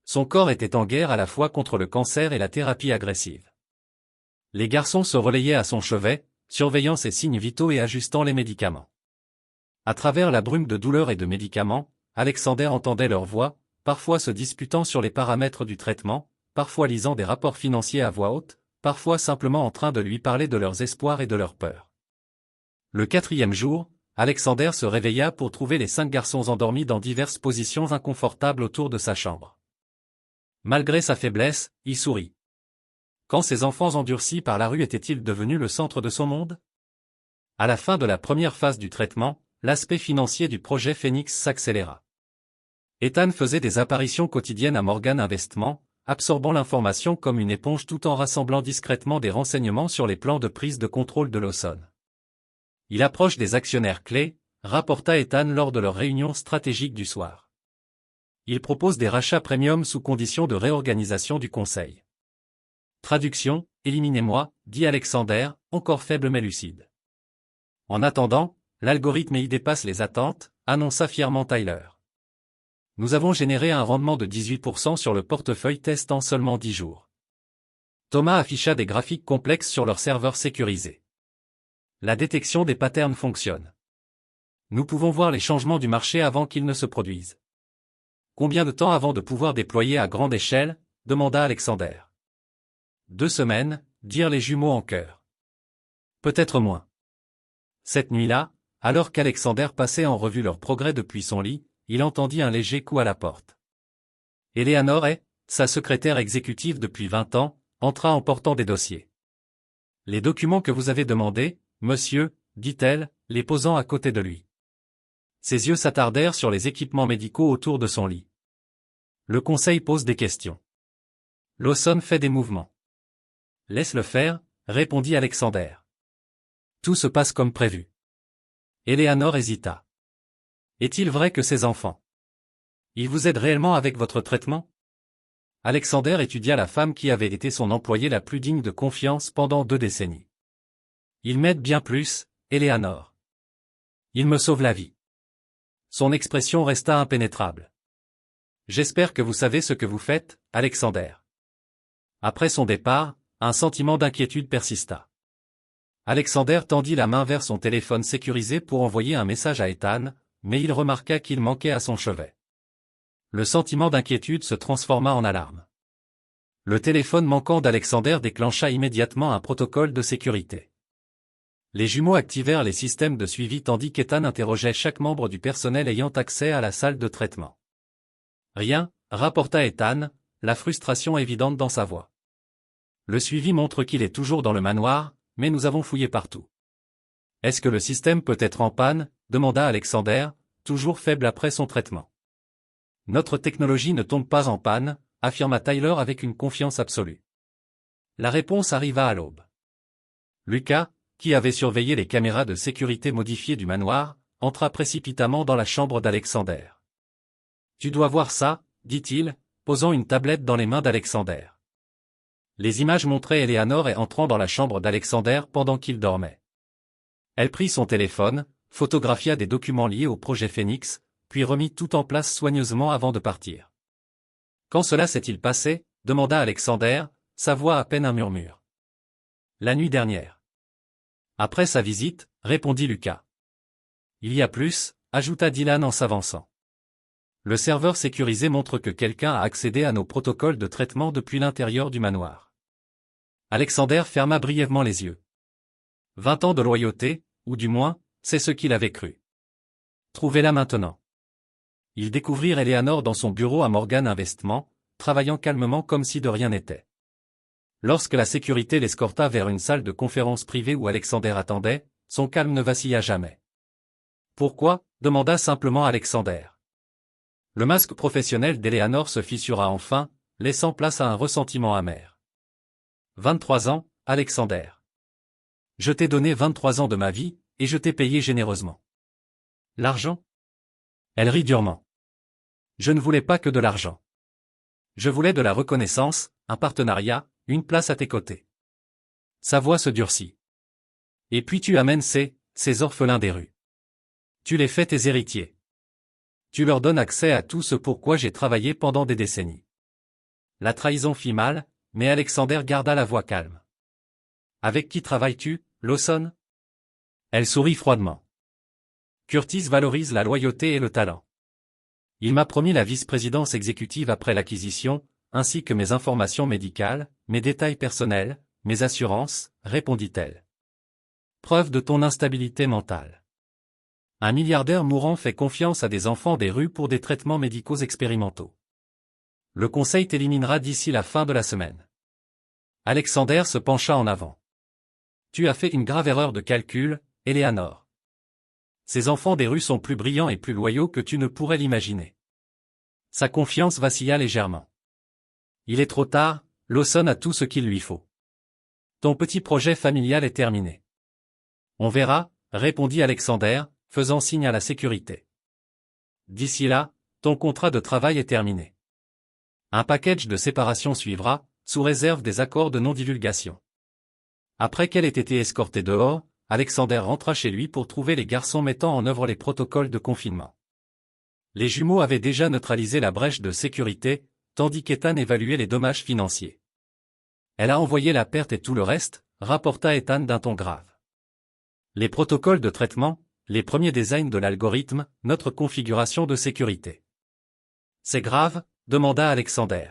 Speaker 1: Son corps était en guerre à la fois contre le cancer et la thérapie agressive. Les garçons se relayaient à son chevet, surveillant ses signes vitaux et ajustant les médicaments. À travers la brume de douleur et de médicaments, Alexander entendait leurs voix, parfois se disputant sur les paramètres du traitement, parfois lisant des rapports financiers à voix haute, parfois simplement en train de lui parler de leurs espoirs et de leurs peurs. Le 4e jour, Alexander se réveilla pour trouver les 5 garçons endormis dans diverses positions inconfortables autour de sa chambre. Malgré sa faiblesse, il sourit. Quand ces enfants endurcis par la rue étaient-ils devenus le centre de son monde ? À la fin de la première phase du traitement, l'aspect financier du projet Phoenix s'accéléra. Ethan faisait des apparitions quotidiennes à Morgan Investment, absorbant l'information comme une éponge tout en rassemblant discrètement des renseignements sur les plans de prise de contrôle de Lawson. Il approche des actionnaires clés, rapporta Ethan lors de leur réunion stratégique du soir. Il propose des rachats premium sous condition de réorganisation du conseil. Traduction, éliminez-moi, dit Alexander, encore faible mais lucide. En attendant, l'algorithme y dépasse les attentes, annonça fièrement Tyler. Nous avons généré un rendement de 18% sur le portefeuille test en seulement 10 jours. Thomas afficha des graphiques complexes sur leur serveur sécurisé. La détection des patterns fonctionne. Nous pouvons voir les changements du marché avant qu'ils ne se produisent. Combien de temps avant de pouvoir déployer à grande échelle, demanda Alexander. 2 semaines, dirent les jumeaux en chœur. Peut-être moins. Cette nuit-là, alors qu'Alexander passait en revue leur progrès depuis son lit, il entendit un léger coup à la porte. Eleanor est, sa secrétaire exécutive depuis 20 ans, entra en portant des dossiers. Les documents que vous avez demandés, monsieur, dit-elle, les posant à côté de lui. Ses yeux s'attardèrent sur les équipements médicaux autour de son lit. Le conseil pose des questions. Lawson fait des mouvements. Laisse-le faire, répondit Alexander. Tout se passe comme prévu. Eleanor hésita. Est-il vrai que ces enfants? Ils vous aident réellement avec votre traitement? Alexander étudia la femme qui avait été son employée la plus digne de confiance pendant 2 décennies. Ils m'aident bien plus, Eleanor. Ils me sauvent la vie. Son expression resta impénétrable. J'espère que vous savez ce que vous faites, Alexander. Après son départ, un sentiment d'inquiétude persista. Alexander tendit la main vers son téléphone sécurisé pour envoyer un message à Ethan, mais il remarqua qu'il manquait à son chevet. Le sentiment d'inquiétude se transforma en alarme. Le téléphone manquant d'Alexander déclencha immédiatement un protocole de sécurité. Les jumeaux activèrent les systèmes de suivi tandis qu'Ethan interrogeait chaque membre du personnel ayant accès à la salle de traitement. Rien, rapporta Ethan, la frustration évidente dans sa voix. Le suivi montre qu'il est toujours dans le manoir, mais nous avons fouillé partout. Est-ce que le système peut être en panne? Demanda Alexander, toujours faible après son traitement. Notre technologie ne tombe pas en panne, affirma Tyler avec une confiance absolue. La réponse arriva à l'aube. Lucas, qui avait surveillé les caméras de sécurité modifiées du manoir, entra précipitamment dans la chambre d'Alexander. Tu dois voir ça, dit-il, posant une tablette dans les mains d'Alexander. Les images montraient Eleanor entrant dans la chambre d'Alexander pendant qu'il dormait. Elle prit son téléphone, photographia des documents liés au projet Phoenix, puis remit tout en place soigneusement avant de partir. Quand cela s'est-il passé? Demanda Alexander, sa voix à peine un murmure. La nuit dernière. Après sa visite, répondit Lucas. Il y a plus, ajouta Dylan en s'avançant. Le serveur sécurisé montre que quelqu'un a accédé à nos protocoles de traitement depuis l'intérieur du manoir. Alexander ferma brièvement les yeux. 20 ans de loyauté, ou du moins, c'est ce qu'il avait cru. Trouvez-la maintenant. Ils découvrirent Eleanor dans son bureau à Morgan Investment, travaillant calmement comme si de rien n'était. Lorsque la sécurité l'escorta vers une salle de conférence privée où Alexander attendait, son calme ne vacilla jamais. Pourquoi? Demanda simplement Alexander. Le masque professionnel d'Eleanor se fissura enfin, laissant place à un ressentiment amer. 23 ans, Alexander. Je t'ai donné 23 ans de ma vie, et je t'ai payé généreusement. L'argent? Elle rit durement. Je ne voulais pas que de l'argent. Je voulais de la reconnaissance, un partenariat, une place à tes côtés. Sa voix se durcit. Et puis tu amènes ces orphelins des rues. Tu les fais tes héritiers. Tu leur donnes accès à tout ce pourquoi j'ai travaillé pendant des décennies. La trahison fit mal, mais Alexander garda la voix calme. Avec qui travailles-tu, Lawson? Elle sourit froidement. Curtis valorise la loyauté et le talent. Il m'a promis la vice-présidence exécutive après l'acquisition, ainsi que mes informations médicales, mes détails personnels, mes assurances, répondit-elle. Preuve de ton instabilité mentale. Un milliardaire mourant fait confiance à des enfants des rues pour des traitements médicaux expérimentaux. Le conseil t'éliminera d'ici la fin de la semaine. Alexander se pencha en avant. Tu as fait une grave erreur de calcul, Eleanor. Ces enfants des rues sont plus brillants et plus loyaux que tu ne pourrais l'imaginer. Sa confiance vacilla légèrement. Il est trop tard, Lawson a tout ce qu'il lui faut. Ton petit projet familial est terminé. On verra, répondit Alexander, faisant signe à la sécurité. D'ici là, ton contrat de travail est terminé. Un package de séparation suivra, sous réserve des accords de non-divulgation. Après qu'elle ait été escortée dehors, Alexander rentra chez lui pour trouver les garçons mettant en œuvre les protocoles de confinement. Les jumeaux avaient déjà neutralisé la brèche de sécurité, tandis qu'Ethan évaluait les dommages financiers. Elle a envoyé la perte et tout le reste, rapporta Ethan d'un ton grave. Les protocoles de traitement, les premiers designs de l'algorithme, notre configuration de sécurité. C'est grave, demanda Alexander.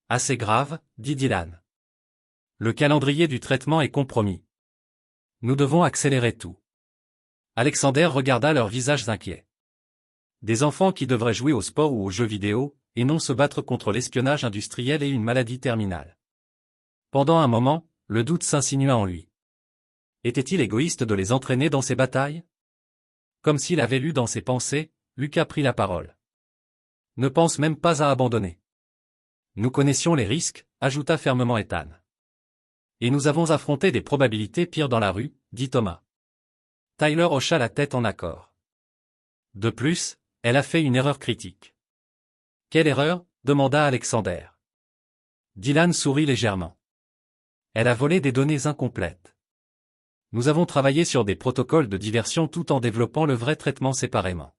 Speaker 1: Assez grave, dit Dylan. Le calendrier du traitement est compromis. Nous devons accélérer tout. Alexander regarda leurs visages inquiets. Des enfants qui devraient jouer au sport ou aux jeux vidéo, et non se battre contre l'espionnage industriel et une maladie terminale. Pendant un moment, le doute s'insinua en lui. Était-il égoïste de les entraîner dans ces batailles? Comme s'il avait lu dans ses pensées, Lucas prit la parole. Ne pense même pas à abandonner. Nous connaissions les risques, ajouta fermement Ethan. Et nous avons affronté des probabilités pires dans la rue, dit Thomas. Tyler hocha la tête en accord. De plus, elle a fait une erreur critique. Quelle erreur? Demanda Alexander. Dylan sourit légèrement. Elle a volé des données incomplètes. Nous avons travaillé sur des protocoles de diversion tout en développant le vrai traitement séparément.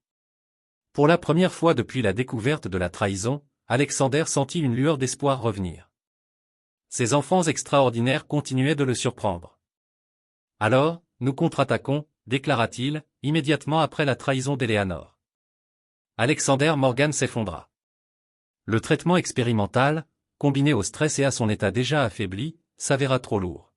Speaker 1: Pour la première fois depuis la découverte de la trahison, Alexander sentit une lueur d'espoir revenir. Ces enfants extraordinaires continuaient de le surprendre. Alors, nous contre-attaquons, déclara-t-il, immédiatement après la trahison d'Eleanor. Alexander Morgan s'effondra. Le traitement expérimental, combiné au stress et à son état déjà affaibli, s'avéra trop lourd.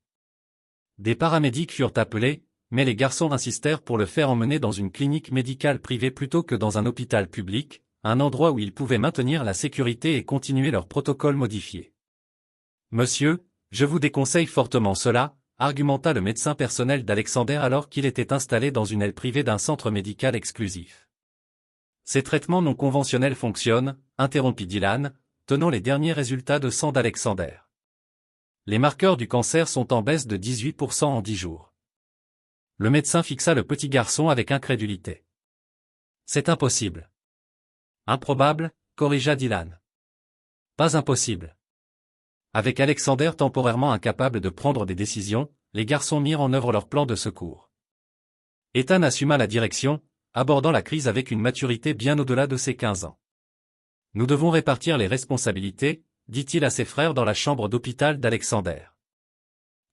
Speaker 1: Des paramédics furent appelés, mais les garçons insistèrent pour le faire emmener dans une clinique médicale privée plutôt que dans un hôpital public, un endroit où ils pouvaient maintenir la sécurité et continuer leur protocole modifié. Monsieur, je vous déconseille fortement cela, argumenta le médecin personnel d'Alexander alors qu'il était installé dans une aile privée d'un centre médical exclusif. Ces traitements non conventionnels fonctionnent, interrompit Dylan, tenant les derniers résultats de sang d'Alexander. Les marqueurs du cancer sont en baisse de 18% en 10 jours. Le médecin fixa le petit garçon avec incrédulité. C'est impossible. Improbable, corrigea Dylan. Pas impossible. Avec Alexander temporairement incapable de prendre des décisions, les garçons mirent en œuvre leur plan de secours. Ethan assuma la direction, abordant la crise avec une maturité bien au-delà de ses 15 ans. Nous devons répartir les responsabilités, dit-il à ses frères dans la chambre d'hôpital d'Alexander.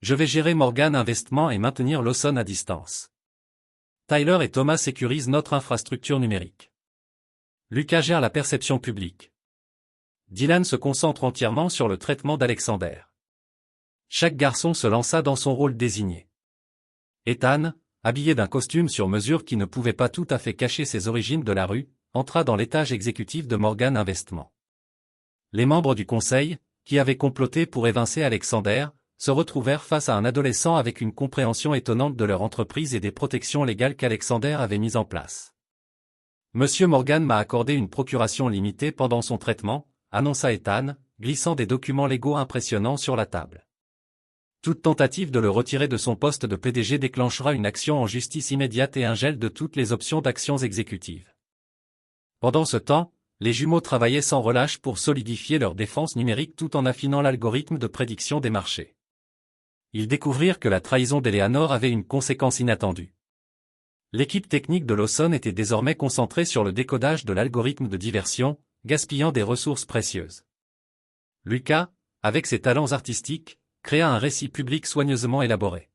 Speaker 1: Je vais gérer Morgan Investment et maintenir Lawson à distance. Tyler et Thomas sécurisent notre infrastructure numérique. Lucas gère la perception publique. Dylan se concentre entièrement sur le traitement d'Alexander. Chaque garçon se lança dans son rôle désigné. Ethan, habillé d'un costume sur mesure qui ne pouvait pas tout à fait cacher ses origines de la rue, entra dans l'étage exécutif de Morgan Investment. Les membres du conseil, qui avaient comploté pour évincer Alexander, se retrouvèrent face à un adolescent avec une compréhension étonnante de leur entreprise et des protections légales qu'Alexander avait mises en place. Monsieur Morgan m'a accordé une procuration limitée pendant son traitement, annonça Ethan, glissant des documents légaux impressionnants sur la table. Toute tentative de le retirer de son poste de PDG déclenchera une action en justice immédiate et un gel de toutes les options d'actions exécutives. Pendant ce temps, les jumeaux travaillaient sans relâche pour solidifier leur défense numérique tout en affinant l'algorithme de prédiction des marchés. Ils découvrirent que la trahison d'Eleanor avait une conséquence inattendue. L'équipe technique de Lawson était désormais concentrée sur le décodage de l'algorithme de diversion, gaspillant des ressources précieuses. Lucas, avec ses talents artistiques, créa un récit public soigneusement élaboré.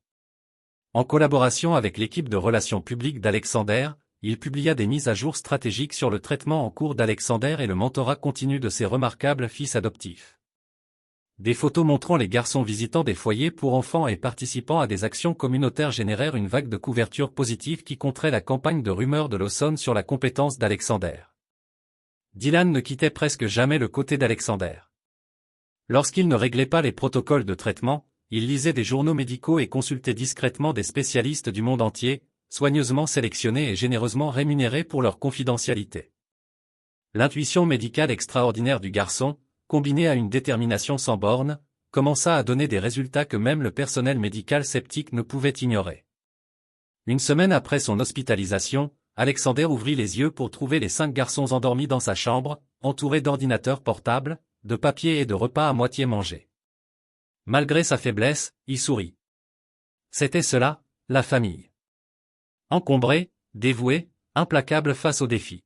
Speaker 1: En collaboration avec l'équipe de relations publiques d'Alexander, il publia des mises à jour stratégiques sur le traitement en cours d'Alexander et le mentorat continu de ses remarquables fils adoptifs. Des photos montrant les garçons visitant des foyers pour enfants et participant à des actions communautaires générèrent une vague de couverture positive qui contrait la campagne de rumeurs de Lawson sur la compétence d'Alexander. Dylan ne quittait presque jamais le côté d'Alexander. Lorsqu'il ne réglait pas les protocoles de traitement, il lisait des journaux médicaux et consultait discrètement des spécialistes du monde entier, soigneusement sélectionnés et généreusement rémunérés pour leur confidentialité. L'intuition médicale extraordinaire du garçon, combinée à une détermination sans bornes, commença à donner des résultats que même le personnel médical sceptique ne pouvait ignorer. Une semaine après son hospitalisation, Alexander ouvrit les yeux pour trouver les 5 garçons endormis dans sa chambre, entourés d'ordinateurs portables, de papiers et de repas à moitié mangés. Malgré sa faiblesse, il sourit. C'était cela, la famille. Encombrée, dévouée, implacable face aux défis.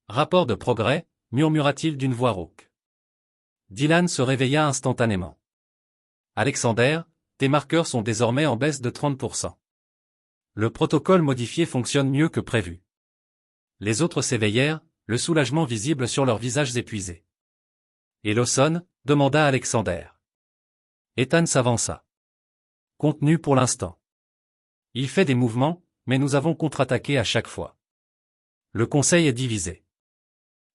Speaker 1: Rapport de progrès, murmura-t-il d'une voix rauque. Dylan se réveilla instantanément. Alexander, tes marqueurs sont désormais en baisse de 30%. Le protocole modifié fonctionne mieux que prévu. Les autres s'éveillèrent, le soulagement visible sur leurs visages épuisés. Et Lawson, demanda Alexander. Ethan s'avança. Contenu pour l'instant. Il fait des mouvements, mais nous avons contre-attaqué à chaque fois. Le conseil est divisé.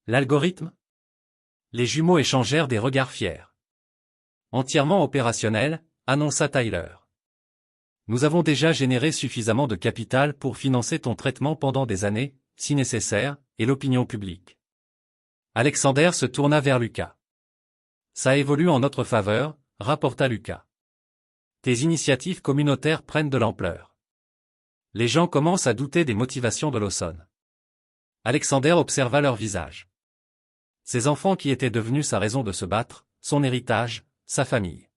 Speaker 1: L'algorithme? Les jumeaux échangèrent des regards fiers. Entièrement opérationnel, annonça Tyler. Nous avons déjà généré suffisamment de capital pour financer ton traitement pendant des années, si nécessaire, et l'opinion publique. Alexander se tourna vers Lucas. Ça évolue en notre faveur, rapporta Lucas. Tes initiatives communautaires prennent de l'ampleur. Les gens commencent à douter des motivations de Lawson. Alexander observa leur visage. Ces enfants qui étaient devenus sa raison de se battre, son héritage, sa famille.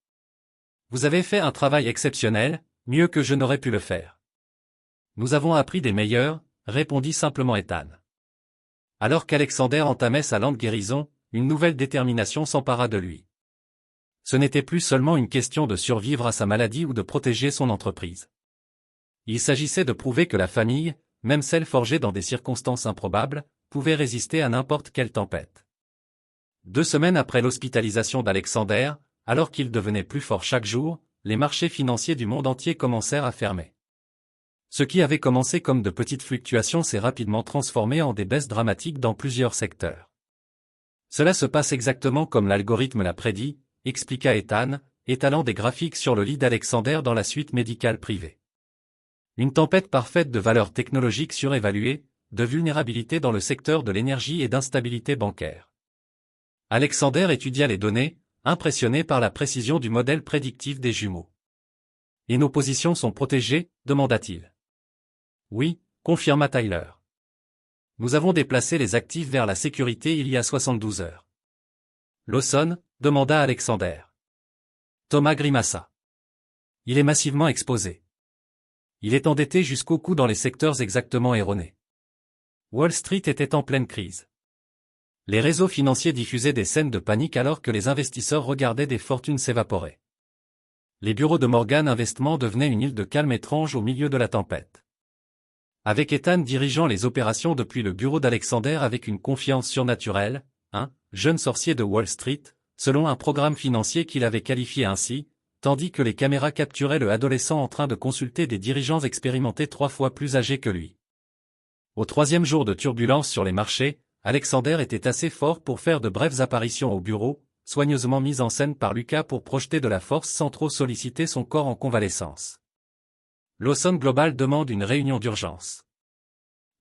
Speaker 1: Vous avez fait un travail exceptionnel, mieux que je n'aurais pu le faire. Nous avons appris des meilleurs, répondit simplement Ethan. Alors qu'Alexander entamait sa lente guérison, une nouvelle détermination s'empara de lui. Ce n'était plus seulement une question de survivre à sa maladie ou de protéger son entreprise. Il s'agissait de prouver que la famille, même celle forgée dans des circonstances improbables, pouvait résister à n'importe quelle tempête. 2 semaines après l'hospitalisation d'Alexander, alors qu'il devenait plus fort chaque jour, les marchés financiers du monde entier commencèrent à fermer. Ce qui avait commencé comme de petites fluctuations s'est rapidement transformé en des baisses dramatiques dans plusieurs secteurs. Cela se passe exactement comme l'algorithme l'a prédit, expliqua Ethan, étalant des graphiques sur le lit d'Alexander dans la suite médicale privée. Une tempête parfaite de valeurs technologiques surévaluées, de vulnérabilité dans le secteur de l'énergie et d'instabilité bancaire. Alexander étudia les données, impressionné par la précision du modèle prédictif des jumeaux. « Et nos positions sont protégées ?» demanda-t-il. « Oui », confirma Tyler. « Nous avons déplacé les actifs vers la sécurité il y a 72 heures. » Lawson, demanda Alexander. Thomas grimaça. « Il est massivement exposé. Il est endetté jusqu'au cou dans les secteurs exactement erronés. Wall Street était en pleine crise. Les réseaux financiers diffusaient des scènes de panique alors que les investisseurs regardaient des fortunes s'évaporer. Les bureaux de Morgan Investissement devenaient une île de calme étrange au milieu de la tempête. Avec Ethan dirigeant les opérations depuis le bureau d'Alexander avec une confiance surnaturelle, un jeune sorcier de Wall Street, selon un programme financier qu'il avait qualifié ainsi, tandis que les caméras capturaient le adolescent en train de consulter des dirigeants expérimentés 3 fois plus âgés que lui. Au 3e jour de turbulence sur les marchés, Alexander était assez fort pour faire de brèves apparitions au bureau, soigneusement mises en scène par Lucas pour projeter de la force sans trop solliciter son corps en convalescence. Lawson Global demande une réunion d'urgence.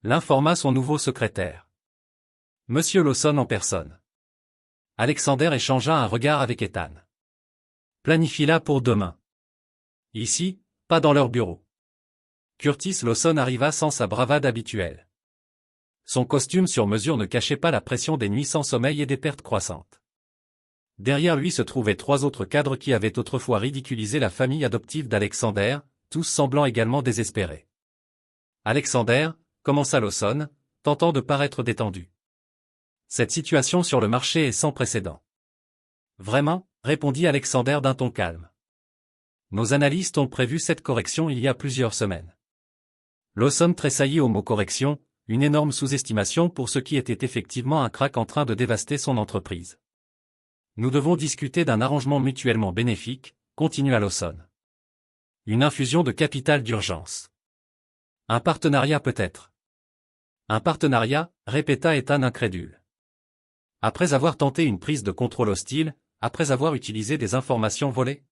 Speaker 1: L'informa son nouveau secrétaire. Monsieur Lawson en personne. Alexander échangea un regard avec Ethan. Planifie-la pour demain. Ici, pas dans leur bureau. Curtis Lawson arriva sans sa bravade habituelle. Son costume sur mesure ne cachait pas la pression des nuits sans sommeil et des pertes croissantes. Derrière lui se trouvaient 3 autres cadres qui avaient autrefois ridiculisé la famille adoptive d'Alexander, tous semblant également désespérés. Alexander, commença Lawson, tentant de paraître détendu. Cette situation sur le marché est sans précédent. Vraiment, répondit Alexander d'un ton calme. Nos analystes ont prévu cette correction il y a plusieurs semaines. Lawson tressaillit au mot correction, une énorme sous-estimation pour ce qui était effectivement un krach en train de dévaster son entreprise. Nous devons discuter d'un arrangement mutuellement bénéfique, continua Lawson. Une infusion de capital d'urgence. Un partenariat peut-être. Un partenariat, répéta Ethan incrédule. Après avoir tenté une prise de contrôle hostile, après avoir utilisé des informations volées?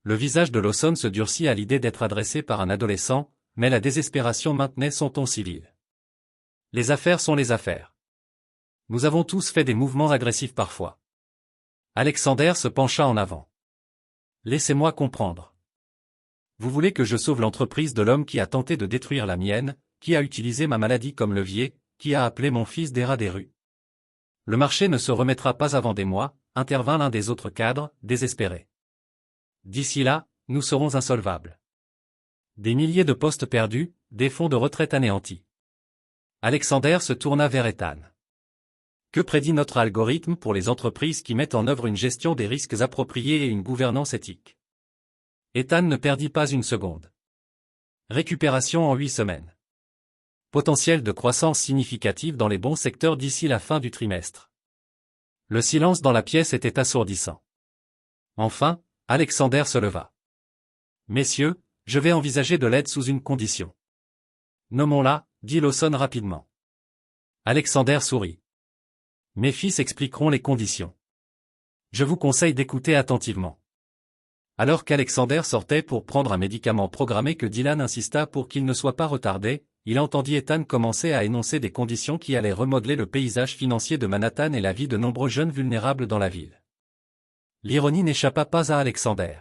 Speaker 1: Le visage de Lawson se durcit à l'idée d'être adressé par un adolescent, mais la désespération maintenait son ton civil. Les affaires sont les affaires. Nous avons tous fait des mouvements agressifs parfois. Alexander se pencha en avant. Laissez-moi comprendre. Vous voulez que je sauve l'entreprise de l'homme qui a tenté de détruire la mienne, qui a utilisé ma maladie comme levier, qui a appelé mon fils des rats des rues. Le marché ne se remettra pas avant des mois, intervint l'un des autres cadres, désespéré. D'ici là, nous serons insolvables. Des milliers de postes perdus, des fonds de retraite anéantis. Alexander se tourna vers Ethan. Que prédit notre algorithme pour les entreprises qui mettent en œuvre une gestion des risques appropriée et une gouvernance éthique? Ethan ne perdit pas une seconde. Récupération en 8 semaines. Potentiel de croissance significative dans les bons secteurs d'ici la fin du trimestre. Le silence dans la pièce était assourdissant. Enfin, Alexander se leva. Messieurs, je vais envisager de l'aide sous une condition. Nommons-la, dit Lawson rapidement. Alexander sourit. Mes fils expliqueront les conditions. Je vous conseille d'écouter attentivement. Alors qu'Alexander sortait pour prendre un médicament programmé que Dylan insista pour qu'il ne soit pas retardé, il entendit Ethan commencer à énoncer des conditions qui allaient remodeler le paysage financier de Manhattan et la vie de nombreux jeunes vulnérables dans la ville. L'ironie n'échappa pas à Alexander.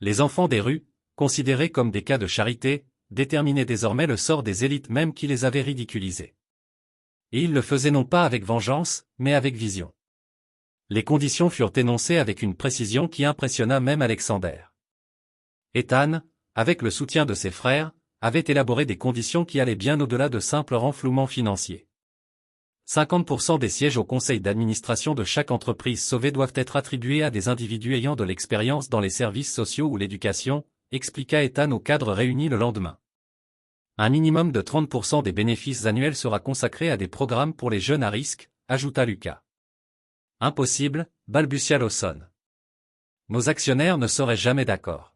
Speaker 1: Les enfants des rues, considérés comme des cas de charité, déterminaient désormais le sort des élites même qui les avaient ridiculisés. Et il le faisait non pas avec vengeance, mais avec vision. Les conditions furent énoncées avec une précision qui impressionna même Alexander. Ethan, avec le soutien de ses frères, avait élaboré des conditions qui allaient bien au-delà de simples renflouements financiers. 50% des sièges au conseil d'administration de chaque entreprise sauvée doivent être attribués à des individus ayant de l'expérience dans les services sociaux ou l'éducation, expliqua Ethan au cadre réuni le lendemain. Un minimum de 30% des bénéfices annuels sera consacré à des programmes pour les jeunes à risque, ajouta Lucas. Impossible, balbutia Lawson. Nos actionnaires ne seraient jamais d'accord.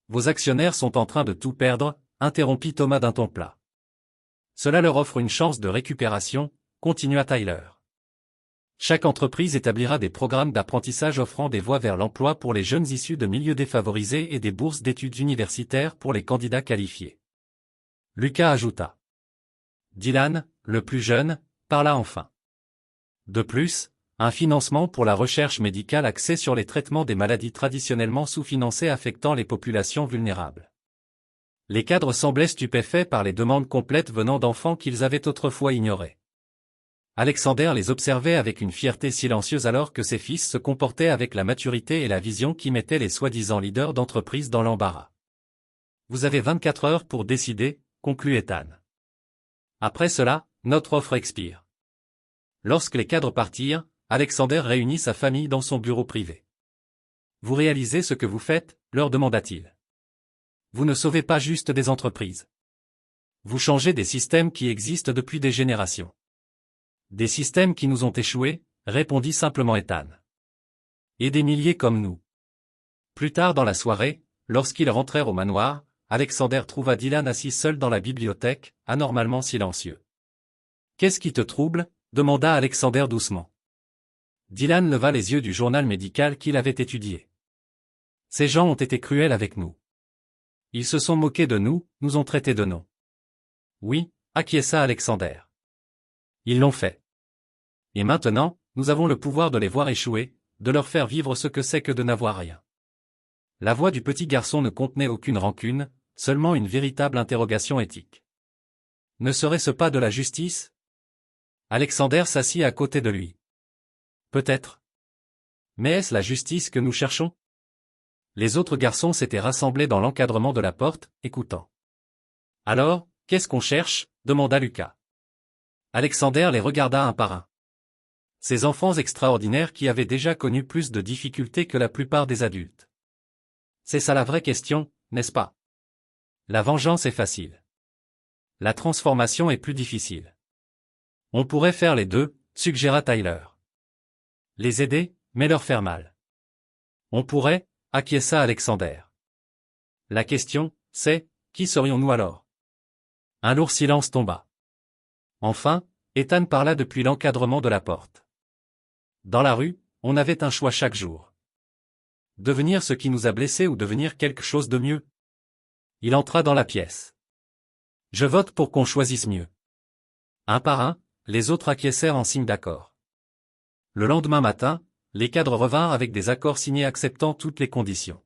Speaker 1: Vos actionnaires sont en train de tout perdre, interrompit Thomas d'un ton plat. Cela leur offre une chance de récupération, continua Tyler. Chaque entreprise établira des programmes d'apprentissage offrant des voies vers l'emploi pour les jeunes issus de milieux défavorisés et des bourses d'études universitaires pour les candidats qualifiés. Lucas ajouta. Dylan, le plus jeune, parla enfin. De plus, un financement pour la recherche médicale axé sur les traitements des maladies traditionnellement sous-financées affectant les populations vulnérables. Les cadres semblaient stupéfaits par les demandes complètes venant d'enfants qu'ils avaient autrefois ignorés. Alexander les observait avec une fierté silencieuse alors que ses fils se comportaient avec la maturité et la vision qui mettaient les soi-disant leaders d'entreprise dans l'embarras. Vous avez 24 heures pour décider, conclut Ethan. Après cela, notre offre expire. Lorsque les cadres partirent, Alexander réunit sa famille dans son bureau privé. Vous réalisez ce que vous faites, leur demanda-t-il. Vous ne sauvez pas juste des entreprises. Vous changez des systèmes qui existent depuis des générations. Des systèmes qui nous ont échoués, répondit simplement Ethan. Et des milliers comme nous. Plus tard dans la soirée, lorsqu'ils rentrèrent au manoir, Alexander trouva Dylan assis seul dans la bibliothèque, anormalement silencieux. Qu'est-ce qui te trouble? Demanda Alexander doucement. Dylan leva les yeux du journal médical qu'il avait étudié. Ces gens ont été cruels avec nous. Ils se sont moqués de nous, nous ont traités de noms. Oui, acquiesça Alexander. Ils l'ont fait. Et maintenant, nous avons le pouvoir de les voir échouer, de leur faire vivre ce que c'est que de n'avoir rien. La voix du petit garçon ne contenait aucune rancune, seulement une véritable interrogation éthique. Ne serait-ce pas de la justice? Alexander s'assit à côté de lui. Peut-être. Mais est-ce la justice que nous cherchons? Les autres garçons s'étaient rassemblés dans l'encadrement de la porte, écoutant. Alors, qu'est-ce qu'on cherche? Demanda Lucas. Alexander les regarda un par un. Ces enfants extraordinaires qui avaient déjà connu plus de difficultés que la plupart des adultes. C'est ça la vraie question, n'est-ce pas? La vengeance est facile. La transformation est plus difficile. On pourrait faire les deux, suggéra Tyler. Les aider, mais leur faire mal. On pourrait, acquiesça Alexander. La question, c'est, qui serions-nous alors? Un lourd silence tomba. Enfin, Ethan parla depuis l'encadrement de la porte. Dans la rue, on avait un choix chaque jour. Devenir ce qui nous a blessés ou devenir quelque chose de mieux? Il entra dans la pièce. Je vote pour qu'on choisisse mieux. Un par un, les autres acquiescèrent en signe d'accord. Le lendemain matin, les cadres revinrent avec des accords signés acceptant toutes les conditions.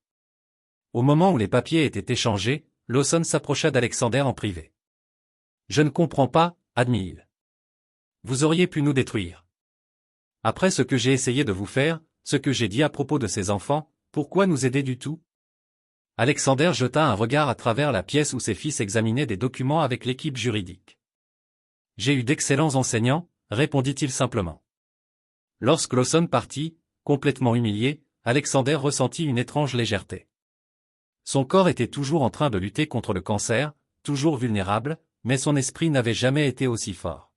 Speaker 1: Au moment où les papiers étaient échangés, Lawson s'approcha d'Alexander en privé. « Je ne comprends pas, » admit-il. « Vous auriez pu nous détruire. Après ce que j'ai essayé de vous faire, ce que j'ai dit à propos de ces enfants, pourquoi nous aider du tout ?» Alexander jeta un regard à travers la pièce où ses fils examinaient des documents avec l'équipe juridique. « J'ai eu d'excellents enseignants, » répondit-il simplement. Lorsque Lawson partit, complètement humilié, Alexander ressentit une étrange légèreté. Son corps était toujours en train de lutter contre le cancer, toujours vulnérable, mais son esprit n'avait jamais été aussi fort.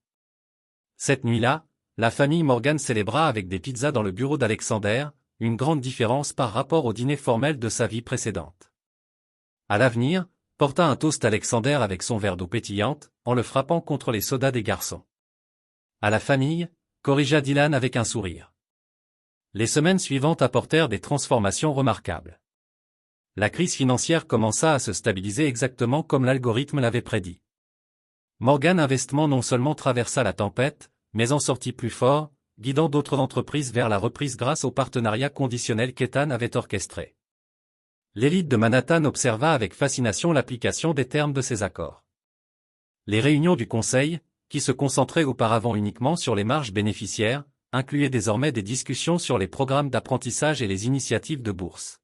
Speaker 1: Cette nuit-là, la famille Morgan célébra avec des pizzas dans le bureau d'Alexander, une grande différence par rapport au dîner formel de sa vie précédente. À l'avenir, porta un toast Alexander avec son verre d'eau pétillante, en le frappant contre les sodas des garçons. À la famille, corrigea Dylan avec un sourire. Les semaines suivantes apportèrent des transformations remarquables. La crise financière commença à se stabiliser exactement comme l'algorithme l'avait prédit. Morgan Investment non seulement traversa la tempête, mais en sortit plus fort, guidant d'autres entreprises vers la reprise grâce au partenariat conditionnel qu'Ethan avait orchestré. L'élite de Manhattan observa avec fascination l'application des termes de ces accords. Les réunions du conseil, qui se concentraient auparavant uniquement sur les marges bénéficiaires, incluaient désormais des discussions sur les programmes d'apprentissage et les initiatives de bourse.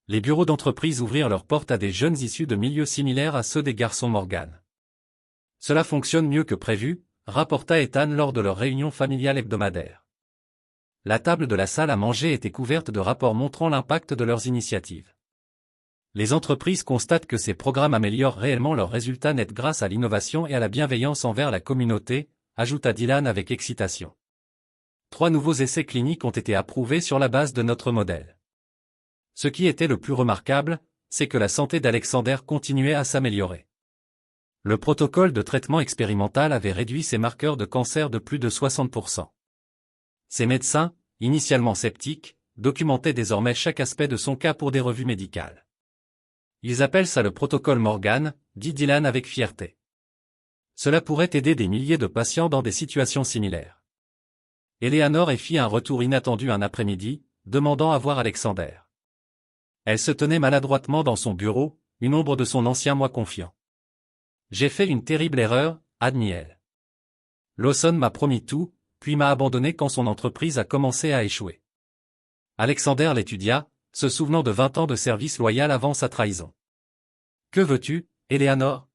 Speaker 1: Les bureaux d'entreprise ouvrirent leurs portes à des jeunes issus de milieux similaires à ceux des garçons Morgan. Cela fonctionne mieux que prévu, rapporta Ethan lors de leur réunion familiale hebdomadaire. La table de la salle à manger était couverte de rapports montrant l'impact de leurs initiatives. Les entreprises constatent que ces programmes améliorent réellement leurs résultats nets grâce à l'innovation et à la bienveillance envers la communauté, ajouta Dylan avec excitation. 3 nouveaux essais cliniques ont été approuvés sur la base de notre modèle. Ce qui était le plus remarquable, c'est que la santé d'Alexander continuait à s'améliorer. Le protocole de traitement expérimental avait réduit ses marqueurs de cancer de plus de 60%. Ces médecins, initialement sceptiques, documentaient désormais chaque aspect de son cas pour des revues médicales. Ils appellent ça le protocole Morgan, dit Dylan avec fierté. Cela pourrait aider des milliers de patients dans des situations similaires. Eleanor fit un retour inattendu un après-midi, demandant à voir Alexander. Elle se tenait maladroitement dans son bureau, une ombre de son ancien moi confiant. J'ai fait une terrible erreur, admit-elle. Lawson m'a promis tout, puis m'a abandonné quand son entreprise a commencé à échouer. Alexander l'étudia, se souvenant de 20 ans de service loyal avant sa trahison. Que veux-tu, Eleanor?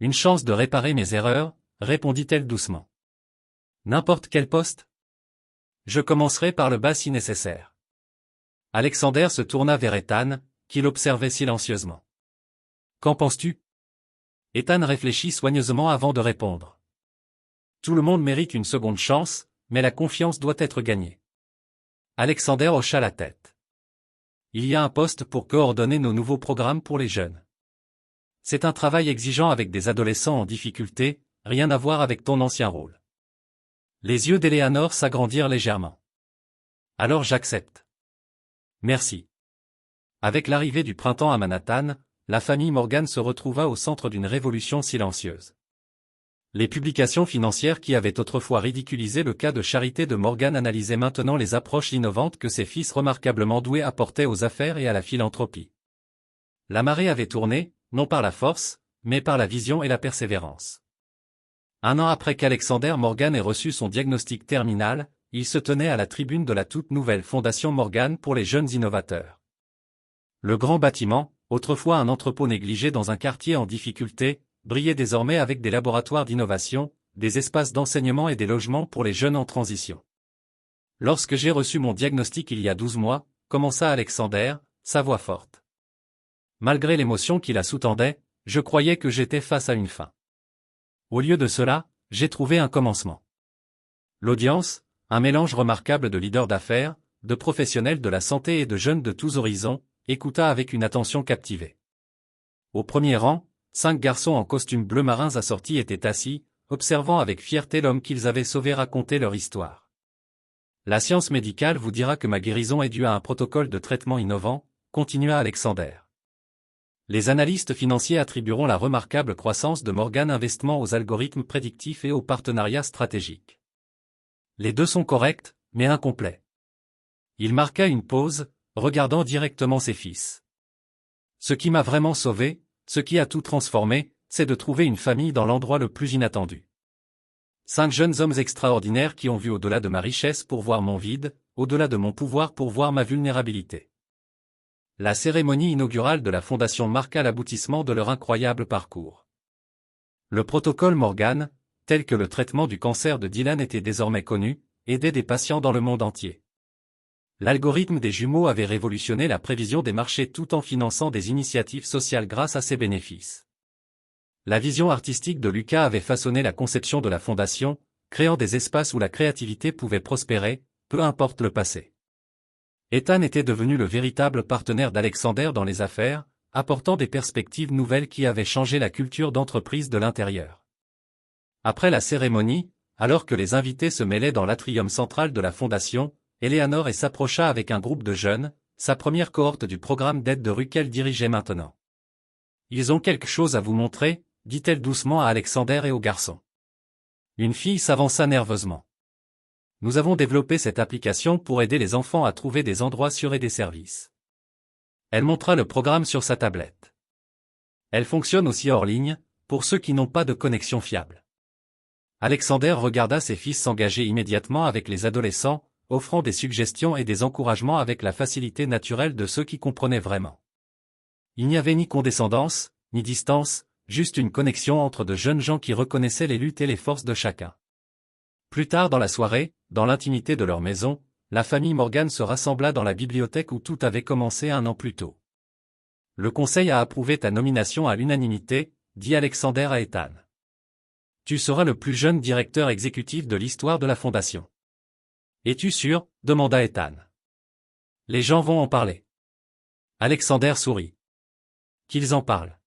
Speaker 1: Une chance de réparer mes erreurs, répondit-elle doucement. N'importe quel poste? Je commencerai par le bas si nécessaire. Alexander se tourna vers Ethan, qui l'observait silencieusement. Qu'en penses-tu? Ethan réfléchit soigneusement avant de répondre. Tout le monde mérite une seconde chance, mais la confiance doit être gagnée. Alexander hocha la tête. Il y a un poste pour coordonner nos nouveaux programmes pour les jeunes. C'est un travail exigeant avec des adolescents en difficulté, rien à voir avec ton ancien rôle. Les yeux d'Eleanor s'agrandirent légèrement. Alors j'accepte. Merci. Avec l'arrivée du printemps à Manhattan, la famille Morgan se retrouva au centre d'une révolution silencieuse. Les publications financières qui avaient autrefois ridiculisé le cas de charité de Morgan analysaient maintenant les approches innovantes que ses fils remarquablement doués apportaient aux affaires et à la philanthropie. La marée avait tourné, non par la force, mais par la vision et la persévérance. 1 an après qu'Alexander Morgan ait reçu son diagnostic terminal, il se tenait à la tribune de la toute nouvelle Fondation Morgan pour les jeunes innovateurs. Le grand bâtiment, autrefois un entrepôt négligé dans un quartier en difficulté, brillait désormais avec des laboratoires d'innovation, des espaces d'enseignement et des logements pour les jeunes en transition. Lorsque j'ai reçu mon diagnostic il y a 12 mois, commença Alexander, sa voix forte. Malgré l'émotion qui la sous-tendait, je croyais que j'étais face à une fin. Au lieu de cela, j'ai trouvé un commencement. L'audience, un mélange remarquable de leaders d'affaires, de professionnels de la santé et de jeunes de tous horizons, écouta avec une attention captivée. Au premier rang, 5 garçons en costumes bleu marins assortis étaient assis, observant avec fierté l'homme qu'ils avaient sauvé raconter leur histoire. La science médicale vous dira que ma guérison est due à un protocole de traitement innovant, continua Alexander. Les analystes financiers attribueront la remarquable croissance de Morgan Investment aux algorithmes prédictifs et aux partenariats stratégiques. Les deux sont corrects, mais incomplets. Il marqua une pause, regardant directement ses fils. Ce qui m'a vraiment sauvé, ce qui a tout transformé, c'est de trouver une famille dans l'endroit le plus inattendu. 5 jeunes hommes extraordinaires qui ont vu au-delà de ma richesse pour voir mon vide, au-delà de mon pouvoir pour voir ma vulnérabilité. La cérémonie inaugurale de la fondation marqua l'aboutissement de leur incroyable parcours. Le protocole Morgan, tel que le traitement du cancer de Dylan était désormais connu, aidait des patients dans le monde entier. L'algorithme des jumeaux avait révolutionné la prévision des marchés tout en finançant des initiatives sociales grâce à ses bénéfices. La vision artistique de Lucas avait façonné la conception de la fondation, créant des espaces où la créativité pouvait prospérer, peu importe le passé. Ethan était devenu le véritable partenaire d'Alexander dans les affaires, apportant des perspectives nouvelles qui avaient changé la culture d'entreprise de l'intérieur. Après la cérémonie, alors que les invités se mêlaient dans l'atrium central de la fondation, Eleanor s'approcha avec un groupe de jeunes, sa première cohorte du programme d'aide de rue qu'elle dirigeait maintenant. Ils ont quelque chose à vous montrer, dit-elle doucement à Alexander et au garçon. Une fille s'avança nerveusement. Nous avons développé cette application pour aider les enfants à trouver des endroits sûrs et des services. Elle montra le programme sur sa tablette. Elle fonctionne aussi hors ligne, pour ceux qui n'ont pas de connexion fiable. Alexander regarda ses fils s'engager immédiatement avec les adolescents, offrant des suggestions et des encouragements avec la facilité naturelle de ceux qui comprenaient vraiment. Il n'y avait ni condescendance, ni distance, juste une connexion entre de jeunes gens qui reconnaissaient les luttes et les forces de chacun. Plus tard dans la soirée, dans l'intimité de leur maison, la famille Morgan se rassembla dans la bibliothèque où tout avait commencé 1 an plus tôt. Le conseil a approuvé ta nomination à l'unanimité, dit Alexander à Ethan. Tu seras le plus jeune directeur exécutif de l'histoire de la fondation. Es-tu sûr? Demanda Ethan. Les gens vont en parler. Alexander sourit. Qu'ils en parlent.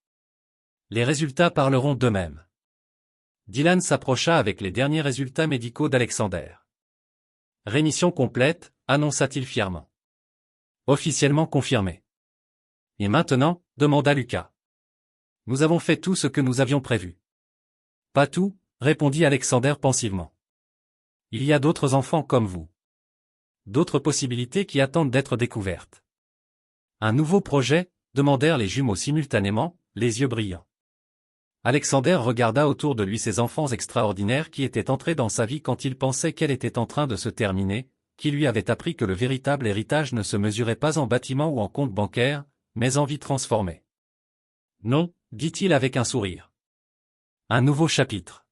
Speaker 1: Les résultats parleront d'eux-mêmes. Dylan s'approcha avec les derniers résultats médicaux d'Alexander. Rémission complète, annonça-t-il fièrement. Officiellement confirmé. Et maintenant? Demanda Lucas. Nous avons fait tout ce que nous avions prévu. Pas tout, répondit Alexander pensivement. Il y a d'autres enfants comme vous. D'autres possibilités qui attendent d'être découvertes. Un nouveau projet? Demandèrent les jumeaux simultanément, les yeux brillants. Alexander regarda autour de lui ces enfants extraordinaires qui étaient entrés dans sa vie quand il pensait qu'elle était en train de se terminer, qui lui avaient appris que le véritable héritage ne se mesurait pas en bâtiments ou en comptes bancaires, mais en vie transformée. Non, dit-il avec un sourire. Un nouveau chapitre.